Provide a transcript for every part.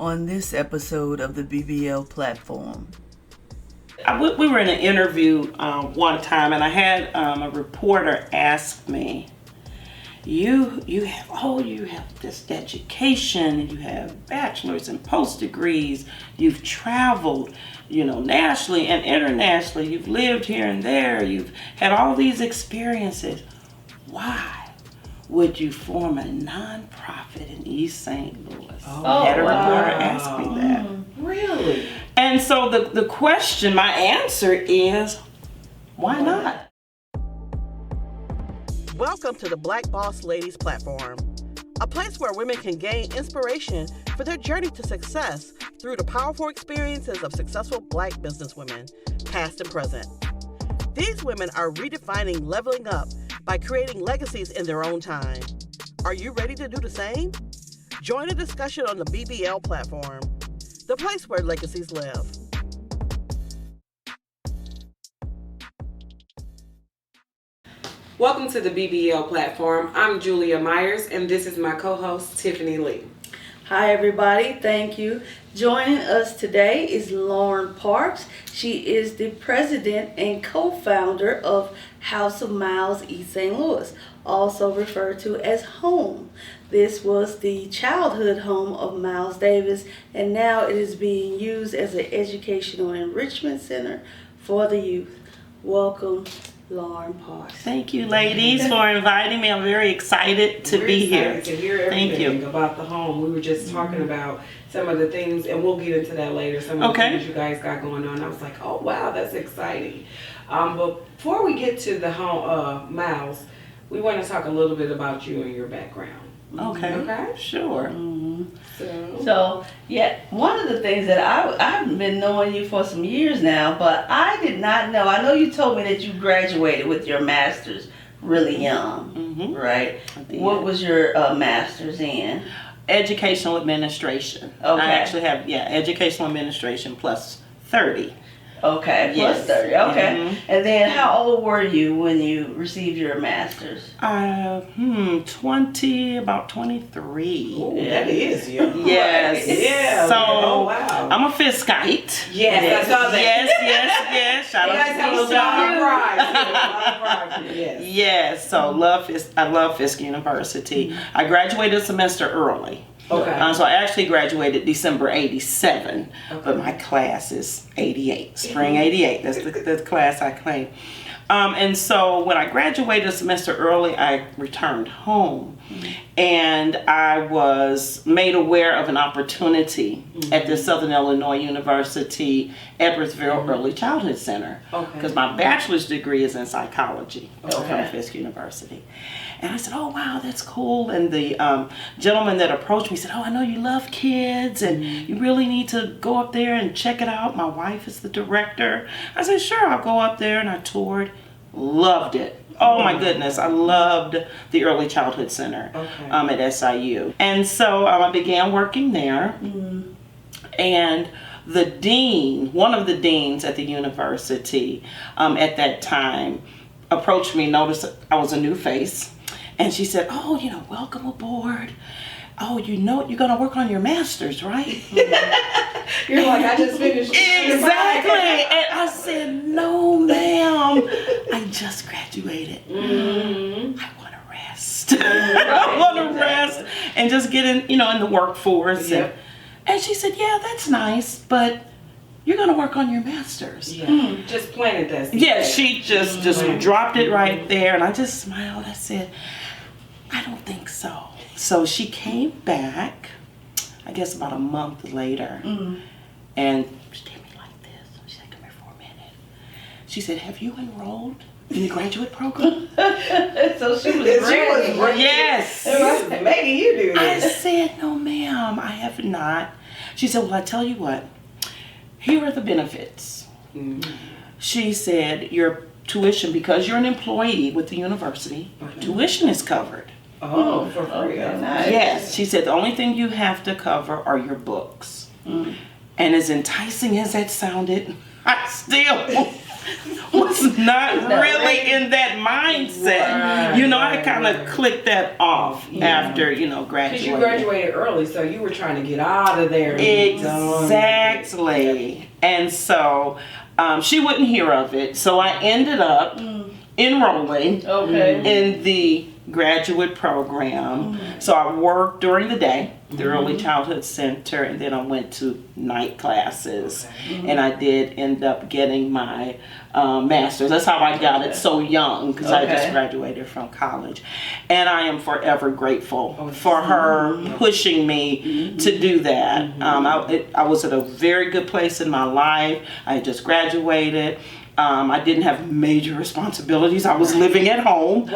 on this episode of the BBL platform. We were in an interview one time, and I had a reporter ask me, you have this education, you have bachelor's and post degrees, you've traveled, nationally and internationally, you've lived here and there, you've had all these experiences. Why would you form a nonprofit in East St. Louis? I had a reporter ask me that. Really? And so the question, my answer is, why not? Welcome to the Black Boss Ladies platform, a place where women can gain inspiration for their journey to success through the powerful experiences of successful Black businesswomen, past and present. These women are redefining leveling up by creating legacies in their own time. Are you ready to do the same? Join the discussion on the BBL platform, the place where legacies live. Welcome to the BBL platform. I'm Julia Myers, and this is my co-host, Tiffany Lee. Hi, everybody. Thank you. Joining us today is Lauren Parks. She is the president and co-founder of House of Miles East St. Louis, also referred to as H.O.M.E. This was the childhood home of Miles Davis, and now it is being used as an educational enrichment center for the youth. Welcome, Lauren Parks. Thank you, ladies, for inviting me. I'm very excited to be here. To hear everything about the home. We were just talking about some of the things, and we'll get into that later. Some of the things you guys got going on. I was like, oh wow, that's exciting. But before we get to the home, Miles, we want to talk a little bit about you and your background. Okay. Sure. So, one of the things that I've been knowing you for some years now, but I did not know. I know you told me that you graduated with your master's really young, right? What was your master's in? Educational administration. Okay. I actually have, educational administration plus 30. Okay, plus Yes. 30. Okay. And then how old were you when you received your master's? 20, about 23. Oh, that is young. Yes. Yeah. So, wow. I'm a Fiskite. Yes, I saw that. Yes. Shout You out guys to have a Fisk. lot of pride. Yes. Yes, so I love Fisk University. I graduated a semester early. Okay. So I actually graduated December 87, but my class is 88, spring 88. That's the class I claim. And so when I graduated a semester early, I returned home, and I was made aware of an opportunity at the Southern Illinois University Edwardsville Early Childhood Center, because my bachelor's degree is in psychology from Fisk University. And I said, oh, wow, that's cool. And the gentleman that approached me said, oh, I know you love kids and you really need to go up there and check it out. My wife is the director. I said, sure, I'll go up there. And I toured. Loved it. Oh, my goodness. I loved the Early Childhood Center at SIU. And so I began working there. And the dean, one of the deans at the university at that time, approached me, noticed I was a new face. And she said, oh, welcome aboard. Oh, you're going to work on your master's, right? You're like, I just finished. Exactly. And I said, no, ma'am. I just graduated. I want to rest. I want to rest and just get in, in the workforce. Yep. And she said, yeah, that's nice, but you're going to work on your master's. Yeah. Just planted that. Yeah, she just dropped it right there. And I just smiled. I said, I don't think so. So she came back, I guess about a month later, and she did me like this. She said, come here for a minute. She said, have you enrolled in the graduate program? So she was ready. Yes. Making you do I this. said, no, ma'am, I have not. She said, well, I tell you what, here are the benefits. She said, your tuition, because you're an employee with the university, tuition is covered. Oh, for free. Nice. Yes, she said the only thing you have to cover are your books. And as enticing as that sounded, I still was not really in that mindset. I kind of clicked that off after, graduating. Because you graduated early, so you were trying to get out of there. Exactly. And so she wouldn't hear of it. So I ended up enrolling in the graduate program. So I worked during the day, the Early Childhood Center, and then I went to night classes. And I did end up getting my master's. That's how I got it so young, because I just graduated from college. And I am forever grateful for her pushing me to do that. I was at a very good place in my life. I had just graduated. I didn't have major responsibilities. I was living at home.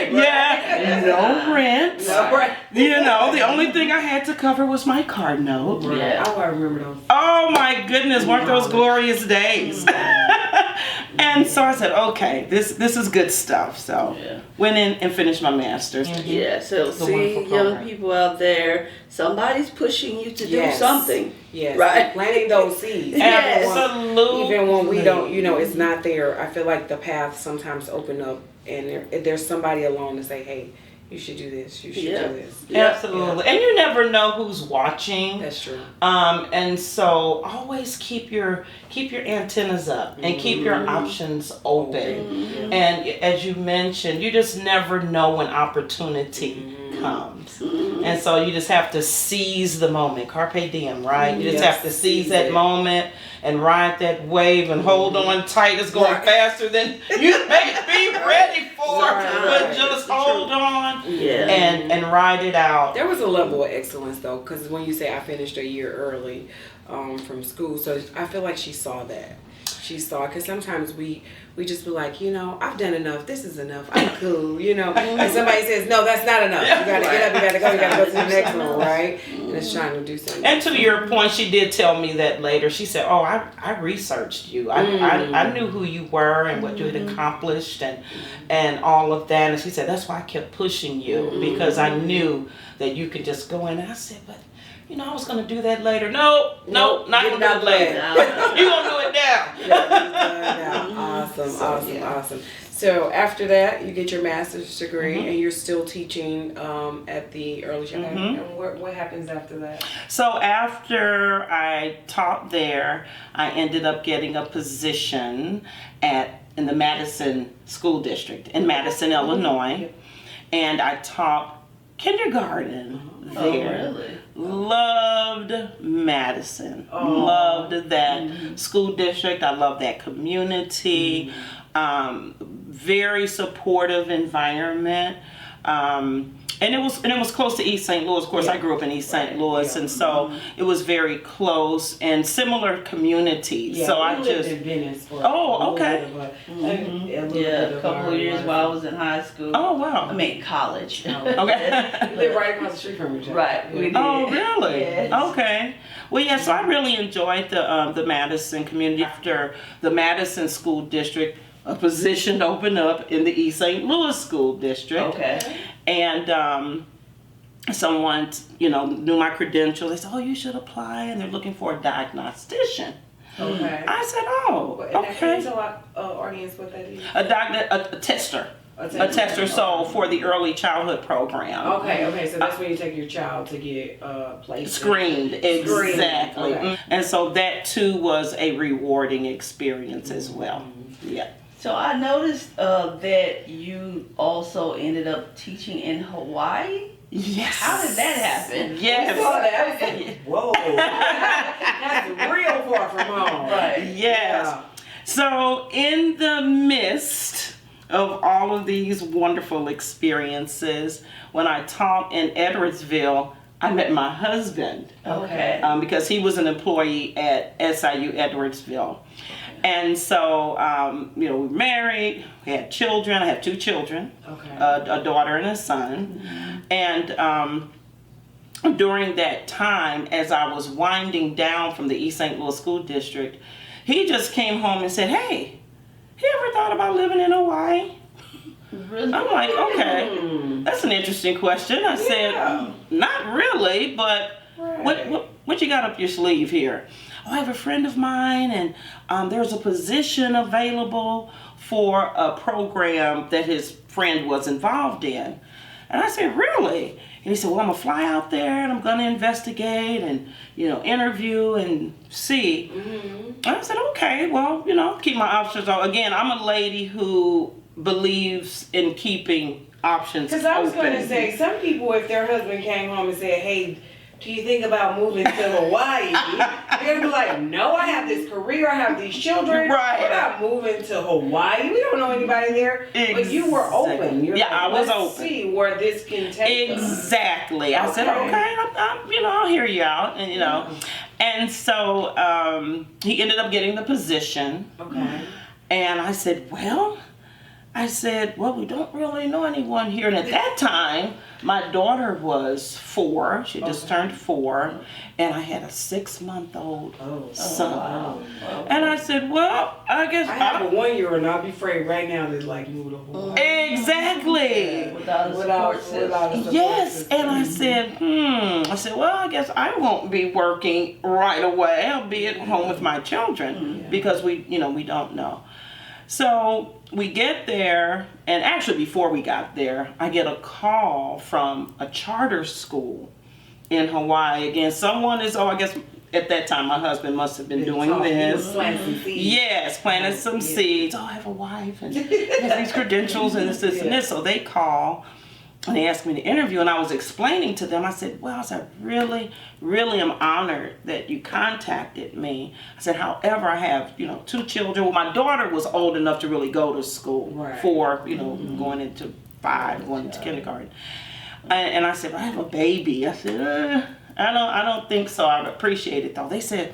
Yeah, no rent. The only thing I had to cover was my car note. Yeah, I remember those. Oh my goodness, weren't those glorious days? And so I said, okay, this is good stuff. So went in and finished my master's. So see, young people out there, somebody's pushing you to do something. Yes, right. Planting those seeds. Absolutely. Even when we don't, it's not there. I feel like the path sometimes open up, and there's somebody along to say, hey, you should do this. You should do this. Absolutely. And you never know who's watching. That's true. And so always keep your antennas up and keep your options open. And as you mentioned, you just never know when opportunity comes. And so you just have to seize the moment. Carpe diem, right? You just have to seize that moment and ride that wave and hold on tight. It's going faster than you may be ready for, but just hold on and ride it out. There was a level of excellence though, because when you say I finished a year early from school, so I feel like she saw that. She saw it, because sometimes we just be like, I've done enough. This is enough. I'm cool, And somebody says, no, that's not enough. You got to get up. You got to go to the next one, right? And it's trying to do something. And to your point, she did tell me that later. She said, oh, I researched you. I knew who you were and what you had accomplished and all of that. And she said, that's why I kept pushing you, because I knew that you could just go in. And I said, but I was going to do that later. No, not going to do it later. You're going to do it now. Awesome. So after that, you get your master's degree, and you're still teaching at the Early Childhood. And what happens after that? So after I taught there, I ended up getting a position in the Madison School District in Madison, Illinois. And I taught kindergarten there. Oh, really? Loved Madison. Loved that school district. I love that community. Very supportive environment. And it was close to East St. Louis. Of course, I grew up in East St. Louis, and so it was very close and similar communities. Yeah, so I lived in Venice for a couple of years while I was in high school. Oh wow! I mean college. Okay. We live right across the street from each other. Right. We did. Oh really? Yes. Okay. Well, yeah. So I really enjoyed the Madison community. After the Madison School District, a position opened up in the East St. Louis School District. Okay. And someone, knew my credentials. They said, oh, you should apply. And they're looking for a diagnostician. Okay. I said, oh, okay. Can you tell our audience what that is? A tester. A tester, so for the early childhood program. Okay, so that's when you take your child to get placed. Screened, exactly. Okay. And so that too was a rewarding experience as well. Yeah. So I noticed that you also ended up teaching in Hawaii. Yes. How did that happen? Yes. Whoa. That's real far from home. Right. Yes. Yeah. So in the midst of all of these wonderful experiences, when I taught in Edwardsville, I met my husband. Okay. Because he was an employee at SIU Edwardsville. And so, we were married, we had children. I have 2 children, a daughter and a son. And during that time, as I was winding down from the East St. Louis School District, he just came home and said, hey, you ever thought about living in Hawaii? Really? I'm like, okay, that's an interesting question. I said, not really, but what you got up your sleeve here? Oh, I have a friend of mine, and there's a position available for a program that his friend was involved in. And I said, really? And he said, well, I'm going to fly out there and I'm going to investigate and, interview and see. And I said, okay, well, keep my options open. Again, I'm a lady who believes in keeping options open. Because I was going to say, some people, if their husband came home and said, hey, do you think about moving to Hawaii? They're going to be like, no, I have this career, I have these children. Right. We're not moving to Hawaii. We don't know anybody there. Exactly. But you were open. You're I was let's open. See where this can take us. Exactly. I said, okay, I'll hear you out. And, and so he ended up getting the position. Okay. And I said, well, we don't really know anyone here. And at that time, my daughter was 4. She just turned 4. And I had a 6-month-old son. Wow. And I said, well, I guess I have a 1-year-old and I'll be afraid right now to move to Hawaii. Exactly. Without a support system. Yes. And I said, well, I guess I won't be working right away. I'll be at home with my children because we don't know. So we get there, and actually before we got there, I get a call from a charter school in Hawaii. Again, someone is, I guess at that time my husband must have been doing this. Planting some seeds. Yes, planting some seeds. I have a wife and has these credentials and this and this. So they call and they asked me to interview, and I was explaining to them. I said, I really, really am honored that you contacted me. I said, however, I have, 2 children. Well, my daughter was old enough to really go to school for, going into 5, going into kindergarten. And I said, I have a baby. I said, I don't think so. I'd appreciate it though. They said,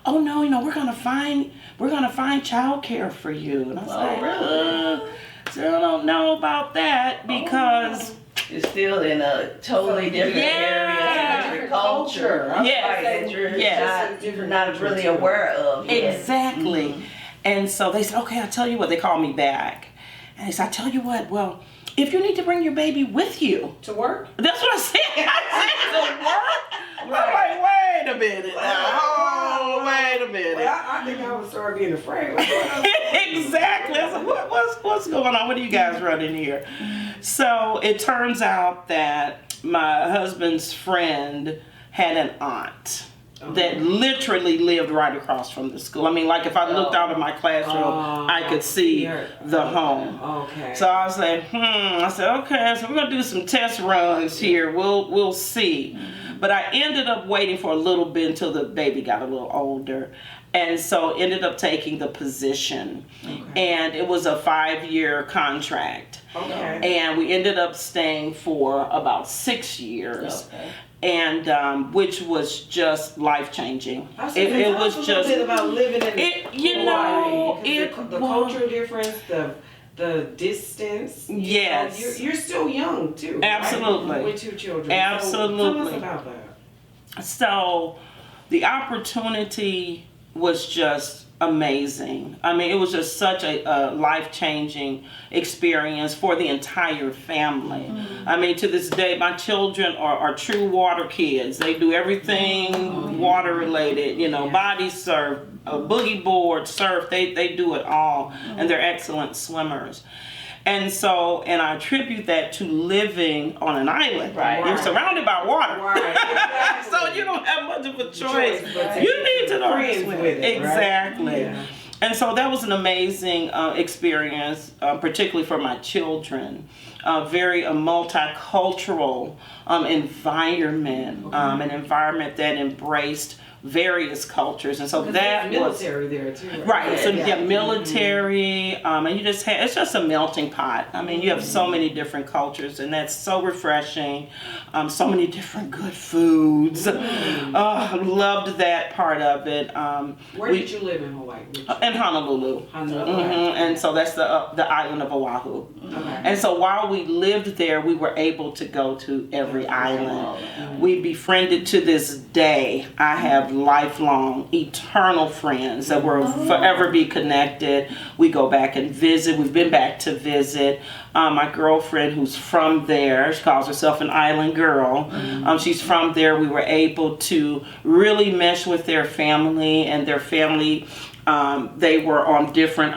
oh no, we're gonna find childcare for you. And I was like, really? So I don't know about that because You're still in a totally different area, different culture. Yes. That you're not really aware of. Exactly. And so they said, okay, I'll tell you what. They called me back. And they said, I'll tell you what, well, if you need to bring your baby with you. To work? That's what I said. I said to work? I'm like, wait a minute. Oh, wait a minute. Well, I think I would start being afraid. What's going on? Exactly. I said, what's going on? What are you guys running here? So it turns out that my husband's friend had an aunt that literally lived right across from the school. I mean, like if I looked out of my classroom, I could see the home. Okay. So I was like, I said, okay, so we're gonna do some test runs here. We'll see. But I ended up waiting for a little bit until the baby got a little older. And so ended up taking the position. And it was a 5-year contract. And we ended up staying for about 6 years. And which was just life-changing. It was just a little bit about living in Hawaii. The culture difference, the distance. Yes. You're still young too. Absolutely. Right? With 2 children. Absolutely. So tell us about that. So the opportunity was just amazing. I mean, it was just such a life-changing experience for the entire family. I mean, to this day, my children are true water kids. They do everything water related, body surf, boogie board, surf, they do it all. And they're excellent swimmers. And so, and I attribute that to living on an island. Right. You're surrounded by water. Right. Exactly. So you don't have much of a choice. You need to know how to swim. Exactly. Right? Yeah. And so that was an amazing experience, particularly for my children. Very multicultural environment, an environment that embraced various cultures, and so that military was there too, right. So military, and you just have, it's just a melting pot. I mean, you have so many different cultures, and that's so refreshing. So many different good foods. Loved that part of it. Where did you live in Hawaii? In Honolulu. And so that's the island of Oahu. And so while we lived there, we were able to go to every island. We befriended to this day, I have lifelong, eternal friends that will forever be connected. We go back and visit. We've been back to visit. My girlfriend who's from there, she calls herself an island girl. She's from there. We were able to really mesh with their family, and their family, they were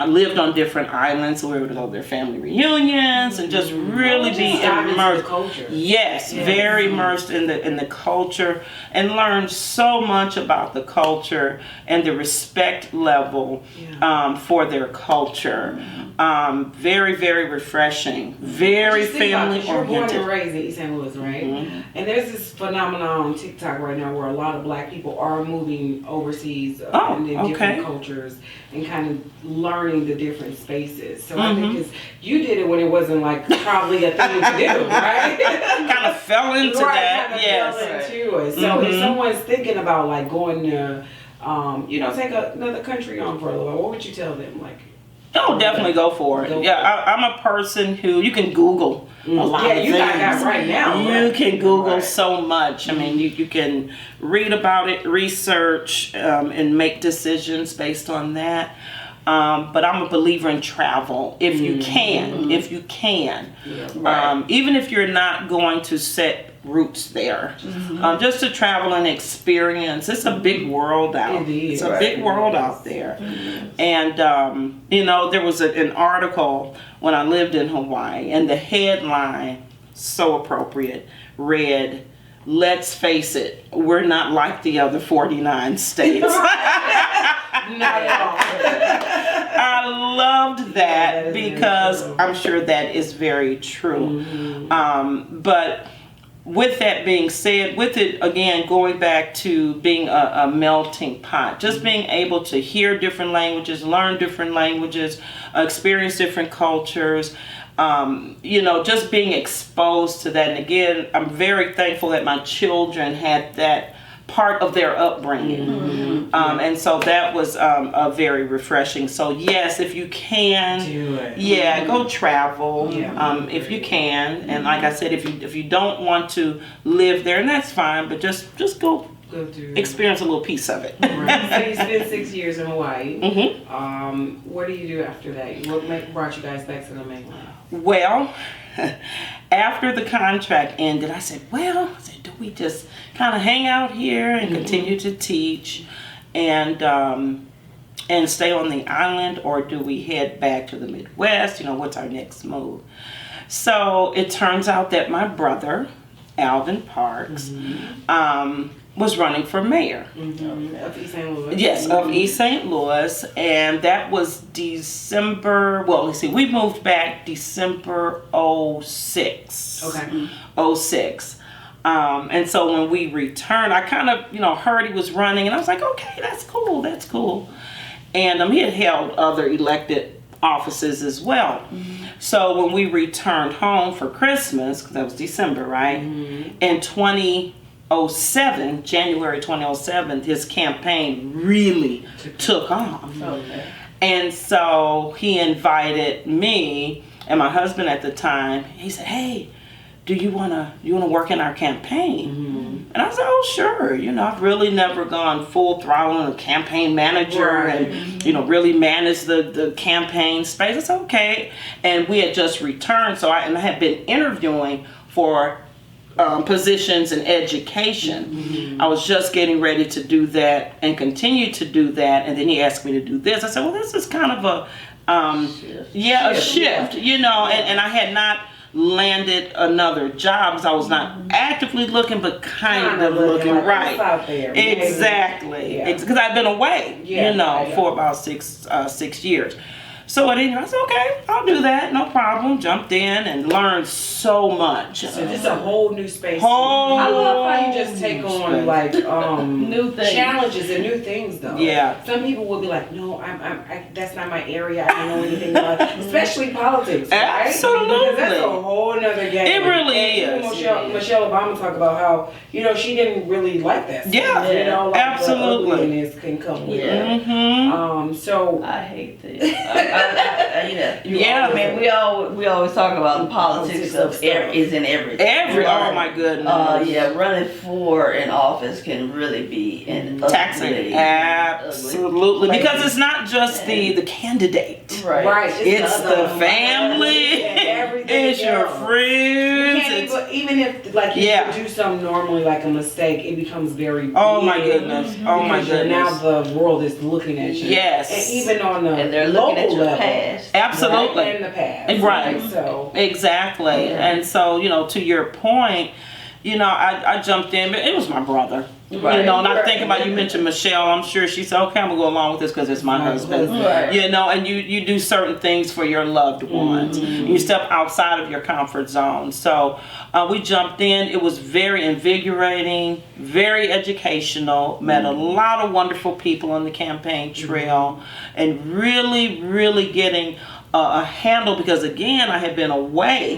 lived on different islands, so we were able to go to their family reunions and just really be immersed. Yes, very immersed in the culture, and learned so much about the culture and the respect level for their culture. Very, very refreshing. Very family oriented. You're born and raised in East St. Louis, right? And there's this phenomenon on TikTok right now where a lot of black people are moving overseas and in different cultures and kind of learning the different spaces. So I think you did it when it wasn't like probably a thing to do, right? Kind of fell into that. Fell into it. So if someone's thinking about like going to, take another country on for a little while, what would you tell them? Like, oh, definitely go for it. I'm a person who, you can Google a lot of things. You got that right now. You can Google so much. I mean, you can read about it, research, and make decisions based on that. But I'm a believer in travel if you can. Even if you're not going to set roots there, just to travel and experience. It's a big world out. It's a big world out there. And there was an article when I lived in Hawaii, and the headline, so appropriate, read, "Let's face it, we're not like the other 49 states." Not at all. I loved that because I'm sure that is very true. But with that being said, with it again going back to being a melting pot, just being able to hear different languages, learn different languages, experience different cultures, just being exposed to that. And again, I'm very thankful that my children had that part of their upbringing. And so that was very refreshing. So yes, if you can, do it. Go travel if you can. And like I said, if you don't want to live there, and that's fine, but just go experience a little piece of it. Right. So you spent 6 years in Hawaii. What do you do after that? What brought you guys back to the mainland? Well, after the contract ended, I said, do we just kind of hang out here and continue to teach and stay on the island, or do we head back to the Midwest? What's our next move? So it turns out that my brother, Alvin Parks, was running for mayor. Of East St. Louis. Yes, of East St. Louis, and that was December. Well, let's see, we moved back December 06. Okay. 06. And so when we returned, I kind of, heard he was running, and I was like, okay, that's cool. And he had held other elected offices as well. So when we returned home for Christmas, because that was December, right? In 2007, January 2007, his campaign really took off. And so he invited me and my husband at the time. He said, hey, do you wanna work in our campaign? And I said, oh, sure. I've really never gone full throttle in a campaign manager and, really managed the campaign space. It's okay. And we had just returned, so I had been interviewing for positions in education. I was just getting ready to do that and continue to do that. And then he asked me to do this. I said, well, this is kind of a shift, and I had not landed another job because I was not actively looking, but kind of looking right. Out there. Exactly. Because I've been away, for about six years. So I said, okay, I'll do that, no problem. Jumped in and learned so much. So this is a whole new space. I love how you just take on like new things, challenges and new things, though. Yeah. Some people will be like, no, I that's not my area. I don't know anything about it. Especially politics, right? Absolutely. Because that's a whole nother game. It really is. Michelle Obama talked about how she didn't really like that stuff. Yeah. Absolutely. The ugliness can come with it. So I hate this. Yeah. I mean, we always talk about the politics of is in everything. Oh my goodness. Running for an office can really be an taxing. Absolutely, because it's not just the candidate. Right. It's the family. It's your friends. Even if like you do something normally like a mistake, it becomes very big. Oh my goodness. Oh my goodness. Now the world is looking at you. Yes. And even on the and they're looking at your level, past. Absolutely. Right? And the past. Right. So exactly. And so, to your point, I jumped in, but it was my brother. Right. And I'm thinking about, you mentioned Michelle. I'm sure she said, okay, I'm going to go along with this because it's my husband. Right. And you do certain things for your loved ones. You step outside of your comfort zone. So we jumped in. It was very invigorating, very educational. Met a lot of wonderful people on the campaign trail, and really, really getting a handle, because again, I had been away,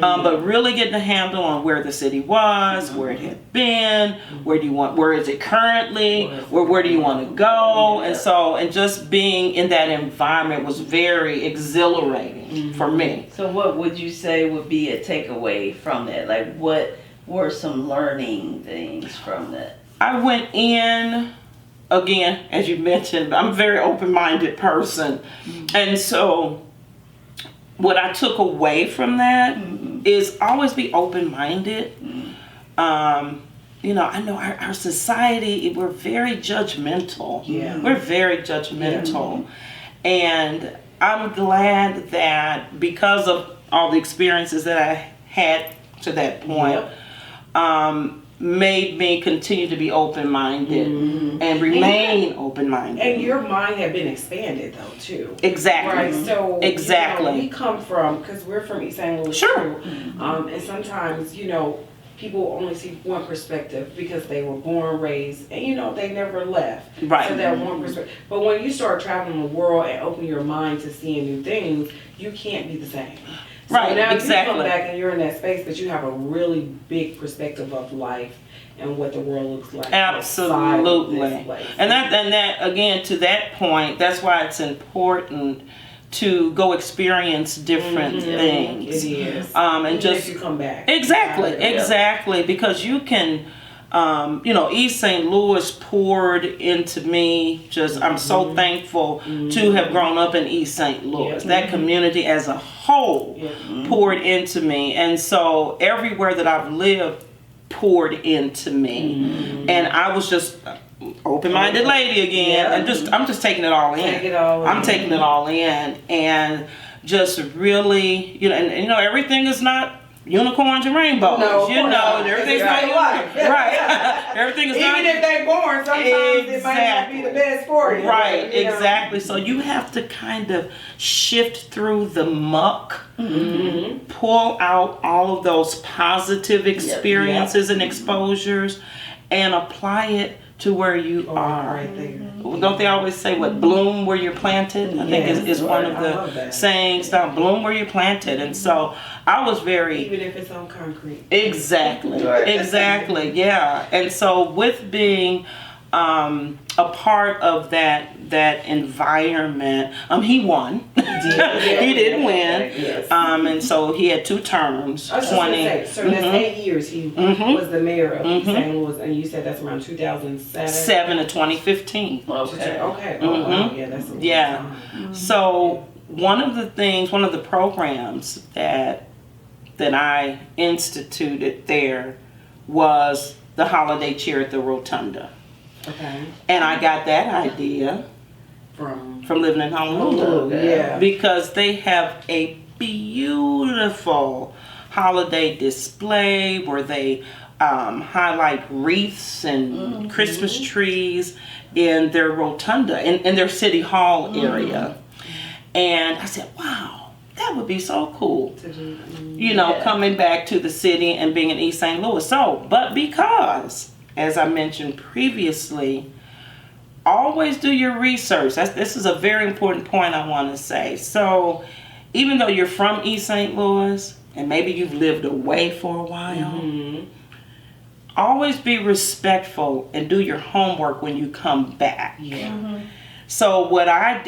but really getting a handle on where the city was, where it had been, where is it currently, where do you want to go, and just being in that environment was very exhilarating for me. So what would you say would be a takeaway from that? Like, what were some learning things from that? I went in, again, as you mentioned, I'm a very open-minded person. And so what I took away from that is always be open-minded. I know our society, we're very judgmental. Yeah. We're very judgmental. And I'm glad that because of all the experiences that I had to that point, made me continue to be open-minded and remain open-minded. And your mind had been expanded though too. Exactly. Right. So exactly. We come from, because we're from East St. Louis Sure. too. And sometimes people only see one perspective because they were born, raised, and they never left. Right. So that one perspective. But when you start traveling the world and open your mind to seeing new things, you can't be the same. So Right, now exactly. you come back and you're in that space, but you have a really big perspective of life and what the world looks like. Absolutely. This And that again, to that point, that's why it's important to go experience different things. It is. And even just if you come back. exactly, because you can. East St. Louis poured into me. I'm so thankful to have grown up in East St. Louis. That community as a whole poured into me. And so everywhere that I've lived poured into me. And I was just open-minded lady again. And I'm just taking it all in. I'm taking it all in. And just really, everything is not unicorns and rainbows. No, everything's not life. Right. Everything is not. Even if they're born, sometimes it might not be the best for you. Right, exactly. So you have to kind of shift through the muck, pull out all of those positive experiences and exposures, and apply it to where you are. Right there. Don't they always say bloom where you're planted? I think is one of the sayings. Bloom where you're planted. And so I was very, even if it's on concrete. Exactly. Yeah. And so with being a part of that environment, he won. He did win. Yes. And so he had 2 terms. I was just going to say, so that's 8 years he was the mayor of St. Louis, and you said that's around 2007? 7 to 2015. Okay. Oh, wow. Yeah, that's a long time. So one of the programs that I instituted there was the holiday cheer at the Rotunda. Okay. And I got that idea from living in Honolulu. Yeah. Because they have a beautiful holiday display where they highlight wreaths and Christmas trees in their rotunda, in their city hall area. And I said, wow, that would be so cool. Coming back to the city and being in East St. Louis. So, but because, as I mentioned previously, always do your research. This is a very important point I want to say. So, even though you're from East St. Louis and maybe you've lived away for a while, always be respectful and do your homework when you come back. So what I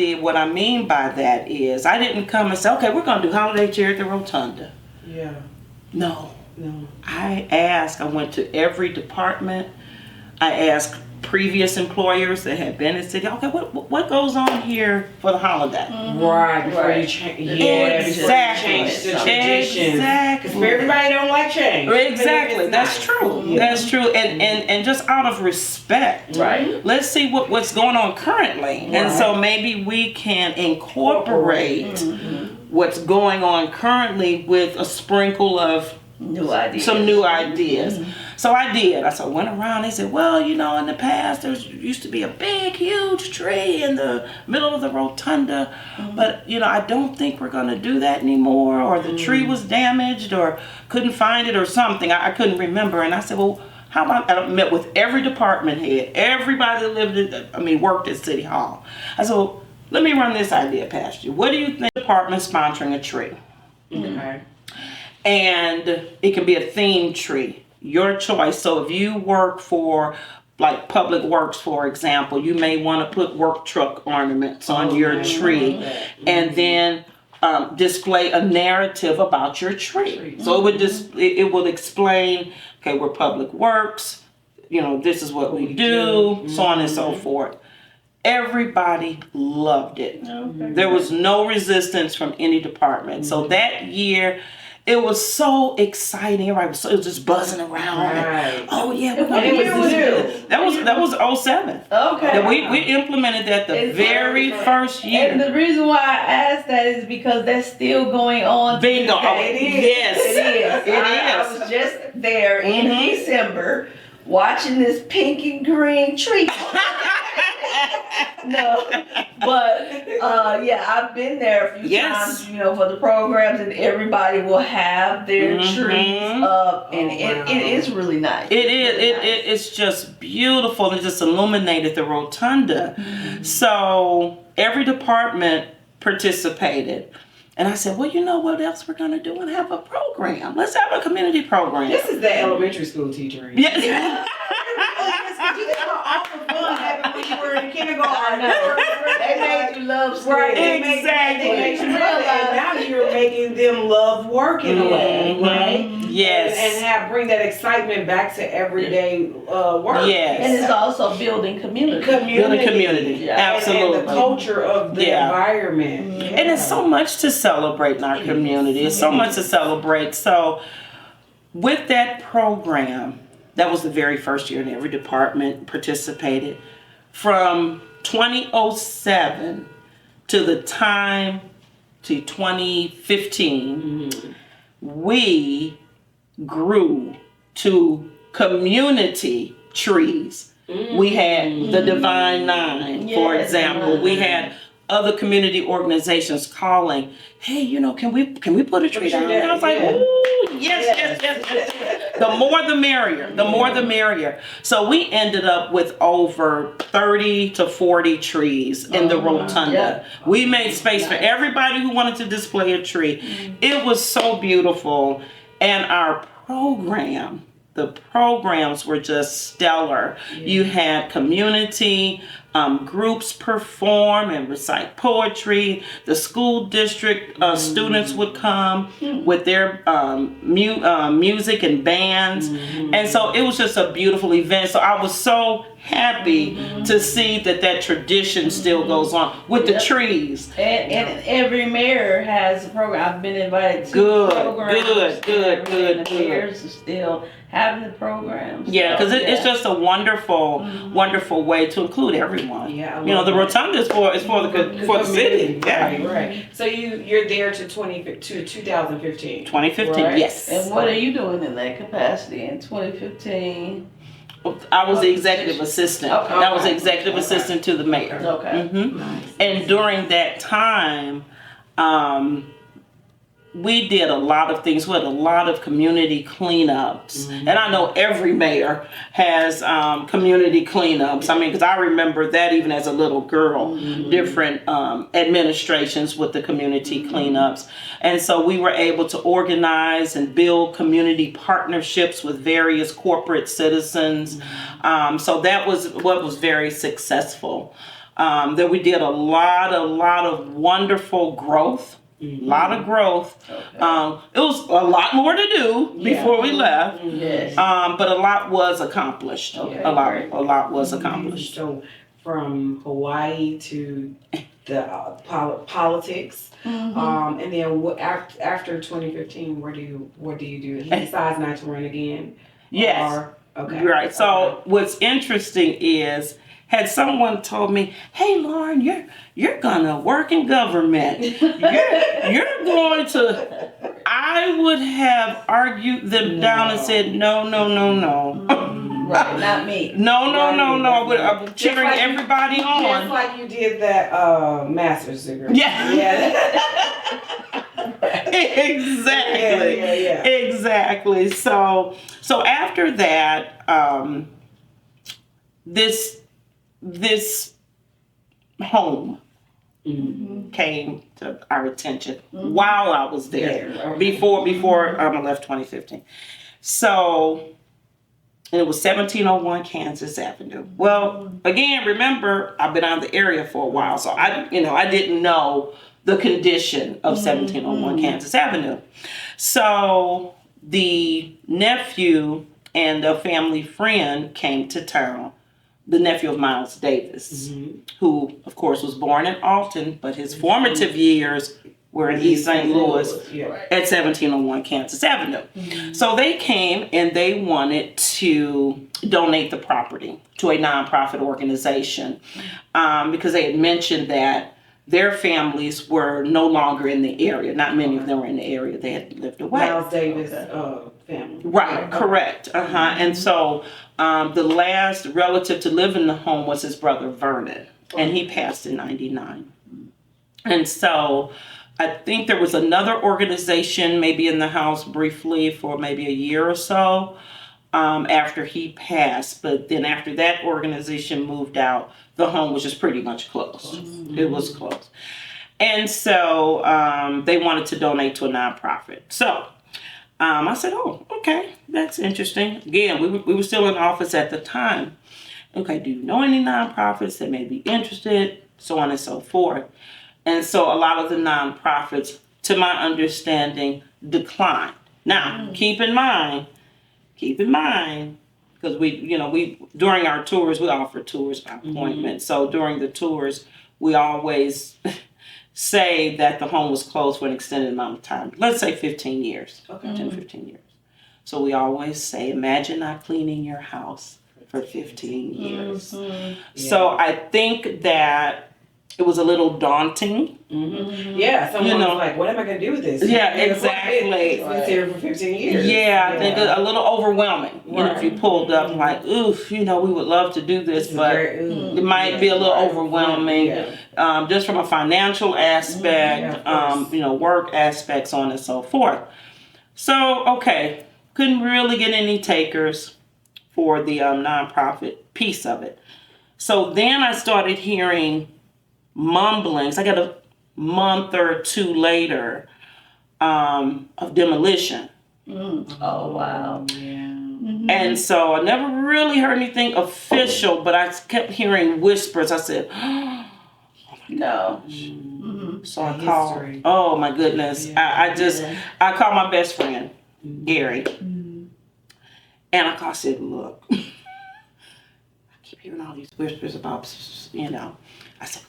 mean by that is I didn't come and say, okay, we're going to do holiday cheer at the Rotunda. Yeah. No. No. I went to every department. I asked previous employers that had been in city, okay, what goes on here for the holiday? Right, before you change. Yeah, exactly. Before you change the traditions. Exactly. Because everybody don't like change. Exactly. That's nice. true. Yeah. That's true. And just out of respect, Right. let's see what's going on currently. Right. And so maybe we can incorporate what's going on currently with a sprinkle of some new ideas. So I did. I went around. They said, well, in the past there used to be a big, huge tree in the middle of the Rotunda, but I don't think we're going to do that anymore. Or the tree was damaged, or couldn't find it, or something. I couldn't remember. And I said, well, how about I met with every department head, everybody that worked at City Hall. I said, well, let me run this idea past you. What do you think department sponsoring a tree? Okay. And it can be a themed tree, your choice. So if you work for like Public Works, for example, you may want to put work truck ornaments on your tree, and then display a narrative about your tree. So it will explain, okay, we're Public Works, this is what we do, so on and so forth. Everybody loved it. Okay. There was no resistance from any department. So that year, it was so exciting. Everybody was just buzzing around. Right. Oh yeah, That was 07. Okay. We implemented that the very first year. And the reason why I asked that is because that's still going on. Bingo. It is. Yes. It is. I was just there in December watching this pink and green tree. No, but I've been there a few times, for the programs, and everybody will have their trees up, and it is really nice. It is. It's just beautiful. It just illuminated the Rotunda. So every department participated. And I said, well, what else we're going to do and have a program. Let's have a community program. This is the elementary school teacher. Yeah. You did all the fun having when you were in kindergarten. They made you love school. Right, exactly. They made you realize. And now you're making them love work in a way, right? Yes. And bring that excitement back to everyday work. Yes. And it's also building community. Building community. Absolutely. And the culture of the environment. Yeah. And it's so much to celebrate in our community. It's so much to celebrate. So with that program, that was the very first year, and every department participated. From 2007 to the time to 2015, we grew to community trees. We had the Divine Nine, for example. We had other community organizations calling, hey, can we put a tree down? And I was like, ooh, yes. The more the merrier. The more the merrier. So we ended up with over 30 to 40 trees in the Rotunda. Yeah. We made space for everybody who wanted to display a tree. It was so beautiful. And our the programs were just stellar. You had community groups perform and recite poetry. The school district students would come with their music and bands. And so it was just a beautiful event. So I was so happy to see that tradition still goes on with the trees. And every mayor has a program. I've been invited to programs. Good. The mayors are still having the programs. Yeah, because it's just a wonderful way to include everyone. Yeah, the Rotunda is for the city. Yeah, right. So you're there to 2015. 2015, right? yes. And what are you doing in that capacity in 2015? I was the executive assistant. Okay. I was the executive assistant to the mayor. Okay. Nice. And during that time, we did a lot of things. We had a lot of community cleanups. And I know every mayor has community cleanups. I mean, because I remember that even as a little girl, different administrations with the community cleanups. And so we were able to organize and build community partnerships with various corporate citizens. So that was what was very successful. that we did a lot of wonderful growth. A lot of growth. Okay. It was a lot more to do before we left. Yes. But a lot was accomplished. Okay, A great. lot was accomplished. So from Hawaii to the politics, and then after 2015, what do you do? He decides not to run again. Yes. Okay. Right. So what's interesting is, had someone told me, "Hey, Lauren, you're gonna work in government. You're going to," I would have argued them down and said, "No." Right, not me. No. I'm cheering everybody Just on. like you did that master's degree. Yeah. Exactly. Yeah. Exactly. So after that, this home came to our attention while I was there. Yeah, okay. Before I left 2015. So, and it was 1701 Kansas Avenue. Well, again, remember, I've been out of the area for a while, so I didn't know the condition of 1701 Kansas Avenue. So the nephew and a family friend came to town. The nephew of Miles Davis, who, of course, was born in Alton, but his formative years were in East St. Louis at 1701 Kansas Avenue. So they came and they wanted to donate the property to a nonprofit organization because they had mentioned that their families were no longer in the area. Not many of them were in the area. They had lived away. Miles Davis family. Right, correct. And so the last relative to live in the home was his brother Vernon, and he passed in 99. And so I think there was another organization maybe in the house briefly for maybe a year or so after he passed. But then after that organization moved out, the home was just pretty much closed. It was closed. And so they wanted to donate to a nonprofit. So I said, oh, okay, that's interesting. Again, we were still in office at the time. Okay, do you know any nonprofits that may be interested? So on and so forth. And so a lot of the nonprofits, to my understanding, declined. Now, keep in mind, because we during our tours, we offer tours by appointment. So during the tours, we always say that the home was closed for an extended amount of time. Let's say 15 years, 10, 15 years. So we always say, imagine not cleaning your house for 15 years. So I think that it was a little daunting. Yeah, someone was like, what am I going to do with this? Yeah, exactly. It's been here for 15 years. Yeah, I think a little overwhelming. If you pulled up like, oof, we would love to do this, but it might be a little overwhelming. Just from a financial aspect, work aspects, so on and so forth. So, okay, couldn't really get any takers for the nonprofit piece of it. So then I started hearing mumblings. I got a month or two later of demolition. Oh, wow. And so I never really heard anything official, but I kept hearing whispers. I said, oh my gosh. So I called. Oh my goodness. I called my best friend, Gary. And I said, look, I keep hearing all these whispers about, I said, we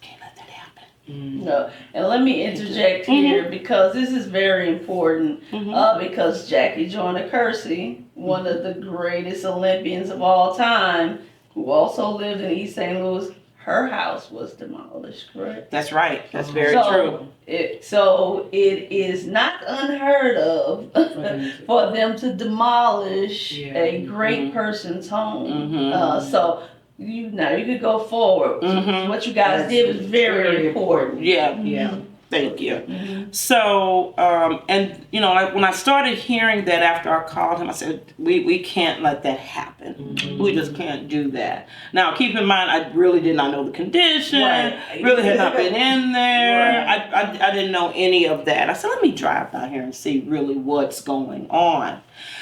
can't let that happen. No, and let me interject here because this is very important. Because Jackie Joyner Kersey, one of the greatest Olympians of all time, who also lived in East St. Louis, her house was demolished, correct? That's right. That's very true. So it is not unheard of for them to demolish a great person's home. So you could go forward. What you guys did was very important. Yeah. Thank you. So, when I started hearing that after I called him, I said, we can't let that happen. We just can't do that. Now, keep in mind, I really did not know the condition. Really had not been in there. I didn't know any of that. I said, let me drive down here and see really what's going on.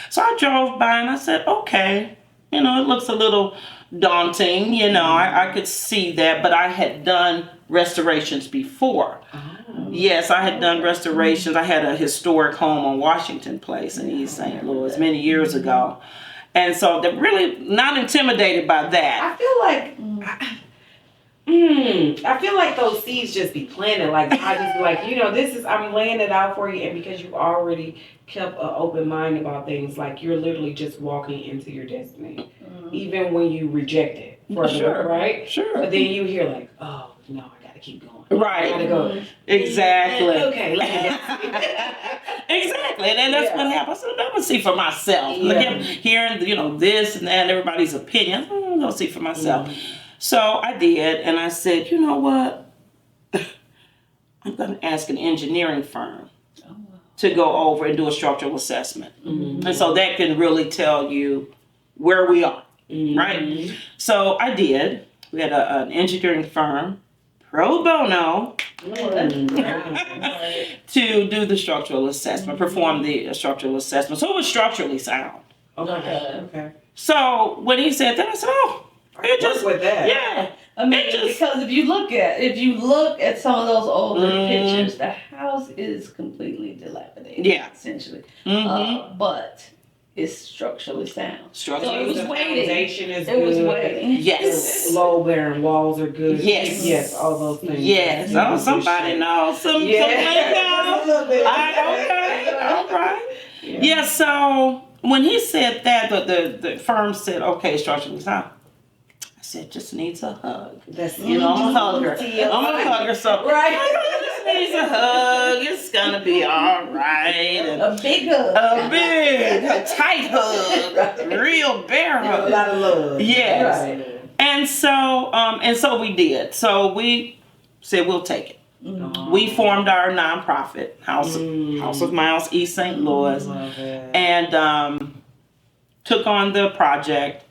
So I drove by and I said, okay, it looks a little daunting, you know. I could see that, but I had done restorations before. Yes, I had done restorations. I had a historic home on Washington Place in East St. Louis many years ago. And so they're really not intimidated by that. I feel like those seeds just be planted. Like I just be like, you know, I'm laying it out for you, and because you already kept an open mind about things, like you're literally just walking into your destiny, even when you reject it, Sure. right? Sure. But then you hear like, oh no, I gotta keep going. Right. I gotta go. Exactly. Okay. Exactly. And that's what happens. So I'm going to see for myself. Yeah. Like, hearing, you know, this and that, everybody's opinion. I'm going to see for myself. So I did. And I said, you know what? I'm going to ask an engineering firm to go over and do a structural assessment. And so that can really tell you where we are. Right? So I did. We had an engineering firm, pro bono, to do the structural assessment, perform the structural assessment. So it was structurally sound. Okay. So when he said that, I said, "Oh, it just with that." Yeah, I mean, because if you look at some of those older pictures, the house is completely dilapidated. Yeah. Essentially. Mm-hmm. But it's structurally sound. Structurally, So it was the waiting. foundation is It was good. waiting. Yes. Low bearing walls are good. Yes. Yes, all those things. Yes. Oh, somebody knows some. Yeah. Somebody knows. A little bit. Okay. All right. Yeah. So when he said that, the firm said, "Okay, structurally sound." I said, "Just needs a hug." That's You know, I'm gonna hug her. I'm gonna hug her. So Right. just needs a hug. It's gonna be all right. And A big hug. a tight hug, real bear A hug. lot of love. Yes. Right. And so we did. So we said we'll take it. We formed our nonprofit, House of Miles, East St. Louis, Love it. and took on the project.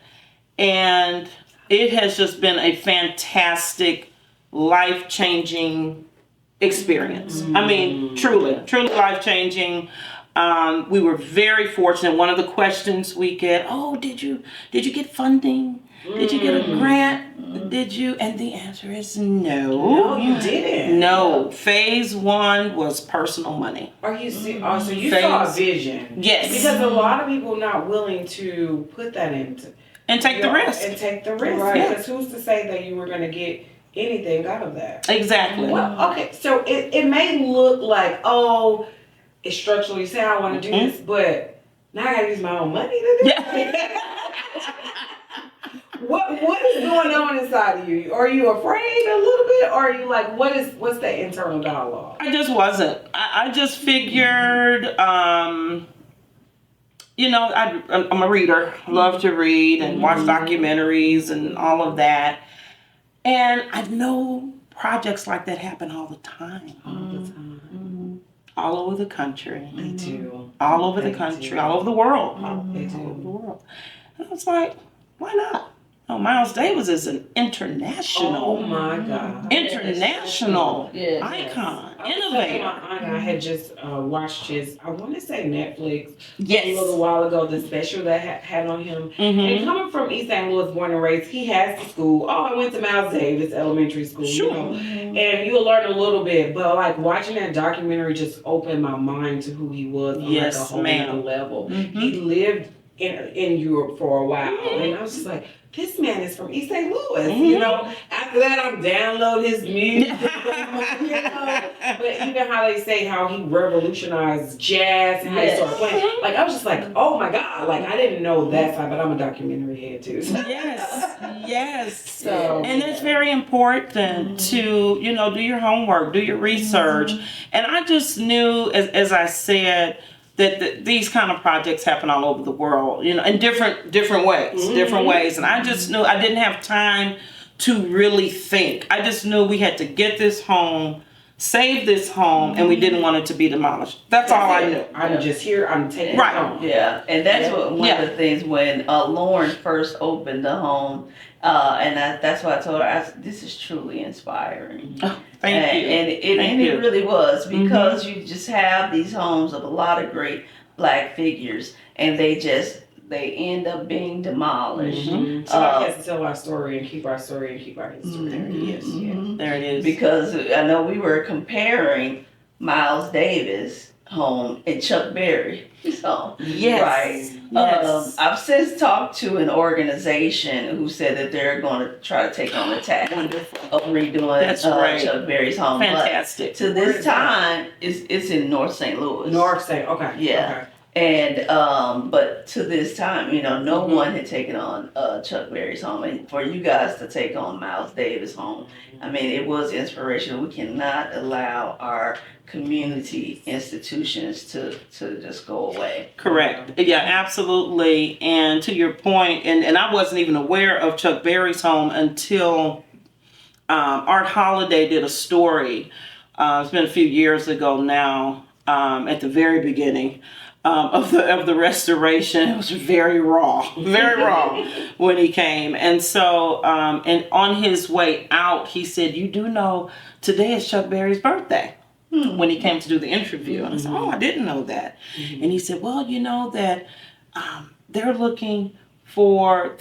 And it has just been a fantastic, life-changing experience. I mean, truly life-changing. We were very fortunate. One of the questions we get, "Oh, did you get funding? Did you get a grant? Did you?" And the answer is no. No, you didn't. No. Phase 1 was personal money. Are you oh, so you saw a vision? Yes. Because a lot of people are not willing to put that into And take the risk. And take the risk. Right. Because who's to say that you were going to get anything out of that? Exactly. Well, okay, so it may look like, oh, it's structurally sound, I want to do this, but now I got to use my own money to do it. What is going on inside of you? Are you afraid a little bit, or are you like, what's that internal dialogue? I just wasn't. I just figured, you know, I'm a reader. I love to read and watch documentaries and all of that. And I know projects like that happen all the time. All over the country. They do. All over the country. All over the world. They All over the do. world. And I was like, why not? Oh, Miles Davis is an international. Oh my God. International Yes. icon, I was innovator. telling my aunt, I had just watched his, I want to say Netflix, Yes. a little while ago, the special that had on him. And coming from East St. Louis, born and raised, he has the school. Oh, I went to Miles Davis Elementary School. Sure. You know, and you'll learn a little bit, but like watching that documentary just opened my mind to who he was on Yes, like a whole ma'am. other level. He lived in Europe for a while, and I was just like, this man is from East St. Louis, you know. After that, I'm download his music, you know. But even how they say how he revolutionized jazz and how he started playing, like I was just like, oh my God, like I didn't know that side, but I'm a documentary head too. So. Yes. So, And it's very important to, you know, do your homework, do your research. And I just knew, as I said, that these kind of projects happen all over the world, you know, in different ways. And I just knew I didn't have time to really think. I just knew we had to get this home, save this home, and we didn't want it to be demolished. That's all I knew. I'm just here, I'm taking Right. it home. Yeah, and that's what one of the things when Lauren first opened the home, and that's why I told her, this is truly inspiring. Oh, thank you. And it really was, because you just have these homes of a lot of great Black figures, and they just they end up being demolished. Somebody has to tell our story and keep our story and keep our history. There it is. There it is. Because I know we were comparing Miles Davis' home and Chuck Berry's home. Yes. Right. Yes. I've since talked to an organization who said that they're going to try to take on the task of redoing That's right. Chuck Berry's home. Fantastic. But to this time, it's in North St. Louis. North St. Okay. Yeah. Okay. And but to this time, no one had taken on Chuck Berry's home, and for you guys to take on Miles Davis' home, I mean, it was inspirational. We cannot allow our community institutions to just go away. Correct. Yeah, absolutely. And to your point, and I wasn't even aware of Chuck Berry's home until Art Holiday did a story. It's been a few years ago now. At the very beginning of the restoration, it was very raw when he came. And so, and on his way out, he said, "You do know today is Chuck Berry's birthday." When he came to do the interview, and I said, "Oh, I didn't know that." And he said, "Well, you know that they're looking for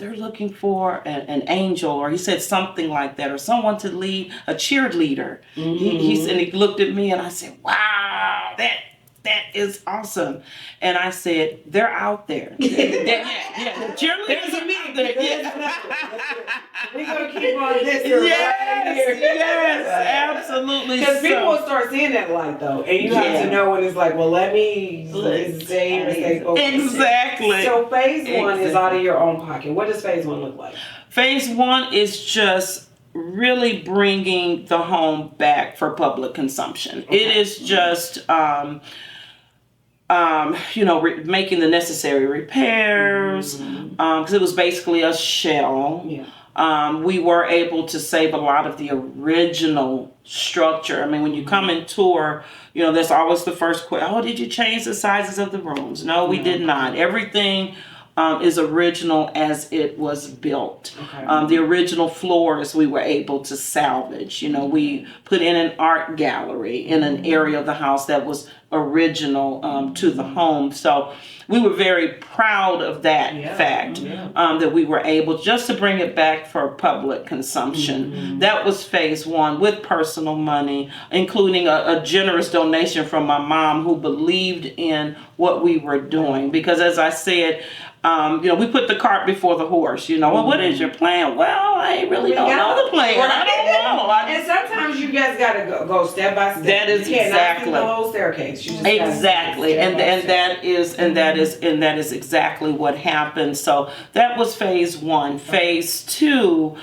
an angel," or he said something like that, or someone to lead a cheerleader. He said, he looked at me, and I said, "Wow, that is awesome." And I said, "They're out there." The cheerleaders are out there. We're going to keep on this Yes, right here. yes, absolutely. Because people will start seeing that light, though. And you have to know when it's like, well, let me save and stay focused. Exactly. So phase one is out of your own pocket. What does phase one look like? Phase one is just really bringing the home back for public consumption. Okay. It is just, making the necessary repairs, because it was basically a shell. Yeah. We were able to save a lot of the original structure. I mean, when you come and tour, there's always the first question, "Oh, did you change the sizes of the rooms?" No, we did not. Everything is original as it was built. Okay. The original floors we were able to salvage. We put in an art gallery in an area of the house that was original to the home. So we were very proud of that fact, that we were able just to bring it back for public consumption. That was phase one, with personal money, including a generous donation from my mom, who believed in what we were doing. Because as I said, we put the cart before the horse. Well, what is your plan? Well, I really don't know the plan. I don't know. And sometimes you guys gotta go step by step. That is exactly the whole staircase. You just exactly, and that is exactly what happened. So that was phase one. Phase two,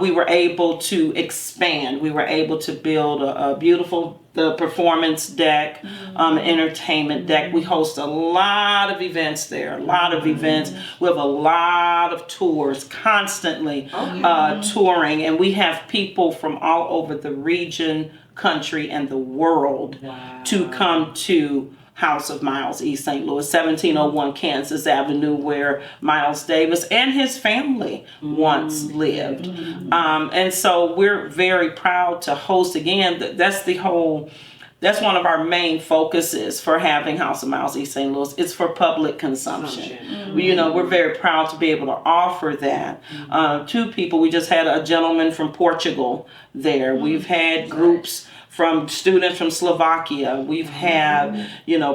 we were able to expand. We were able to build a beautiful performance deck, entertainment deck. We host a lot of events there, We have a lot of tours, constantly touring, and we have people from all over the region, country, and the world to come to House of Miles, East St. Louis, 1701 Kansas Avenue, where Miles Davis and his family once lived. And so we're very proud to host again. That's one of our main focuses for having House of Miles, East St. Louis. It's for public consumption. We're very proud to be able to offer that to people. We just had a gentleman from Portugal there. We've had groups from students from Slovakia. We've had,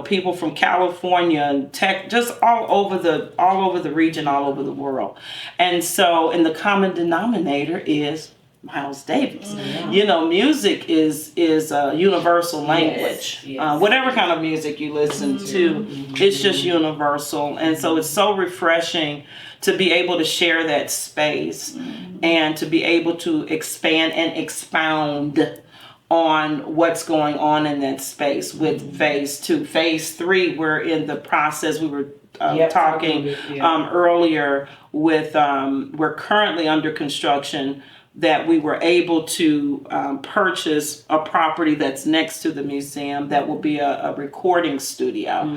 people from California and tech, just all over the region, all over the world. And the common denominator is Miles Davis. Music is a universal language. Yes. Whatever kind of music you listen to, it's just universal. And so it's so refreshing to be able to share that space and to be able to expand and expound on what's going on in that space with phase two. Phase three, we're in the process. We were talking earlier with, we're currently under construction that we were able to purchase a property that's next to the museum that will be a recording studio,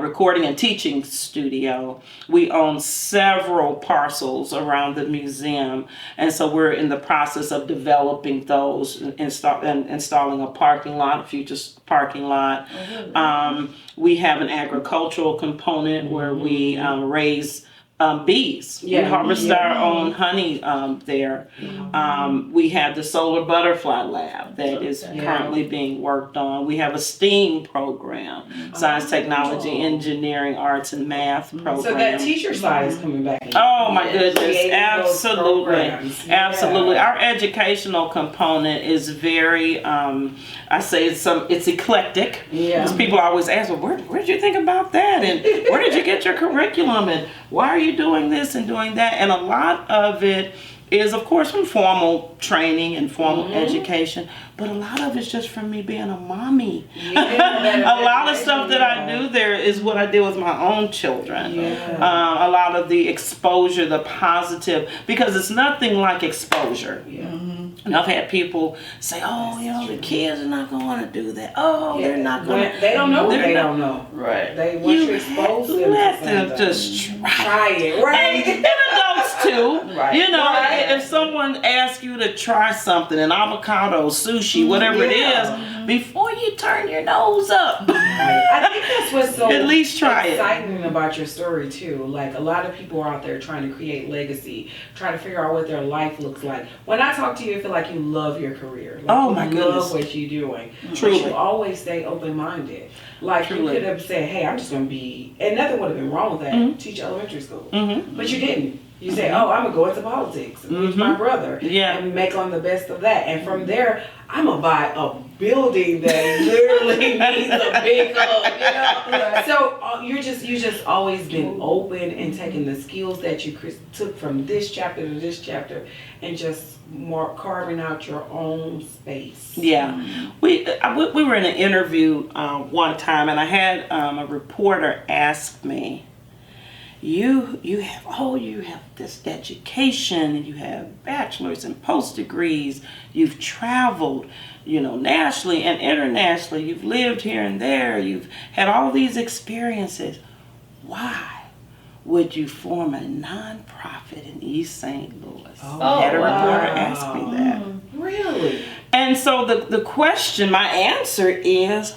recording and teaching studio. We own several parcels around the museum, and so we're in the process of developing those, installing a parking lot, a future parking lot. We have an agricultural component where we raise bees. We harvest our own honey there. We have the solar butterfly lab that is currently being worked on. We have a STEAM program, science, technology, engineering, arts, and math program. So that teacher side is coming back. Oh my goodness, absolutely. Absolutely. Yeah. Our educational component is very, I say it's eclectic. Because people always ask, well, where did you think about that? And where did you get your curriculum? And why are you doing this and doing that? And a lot of it is, of course, from formal training and formal education, but a lot of it's just from me being a mommy. A lot of stuff that I do there is what I did with my own children. A lot of the exposure, the positive, because it's nothing like exposure. And I've had people say, oh, the kids are not going to want to do that. Oh, they're not going to. They don't know what they don't know. Right. They want you to expose them. Let them just try it. Right. And adults too. Right. If someone asks you to try something, an avocado, sushi, whatever it is, before you turn your nose up. I think that's what's so at least try exciting about your story too. Like, a lot of people are out there trying to create legacy, trying to figure out what their life looks like. When I talk to you, I feel like you love your career. Like, you love what you're doing. Truly. But you always stay open-minded. Like, you could have said, hey, I'm just going to be, and nothing would have been wrong with that, teach elementary school. But you didn't. You say, oh, I'm going to go into politics with my brother and make on the best of that. And from there, I'm going to buy a building that literally needs a big hug, So you just always been open and taking the skills that you took from this chapter to this chapter and just more carving out your own space. Yeah. We were in an interview one time, and I had a reporter ask me, you have this education, and you have bachelor's and post degrees, you've traveled, nationally and internationally, you've lived here and there, you've had all these experiences. Why would you form a nonprofit in East St. Louis? I had a reporter ask me that. Really? And so the question, my answer is,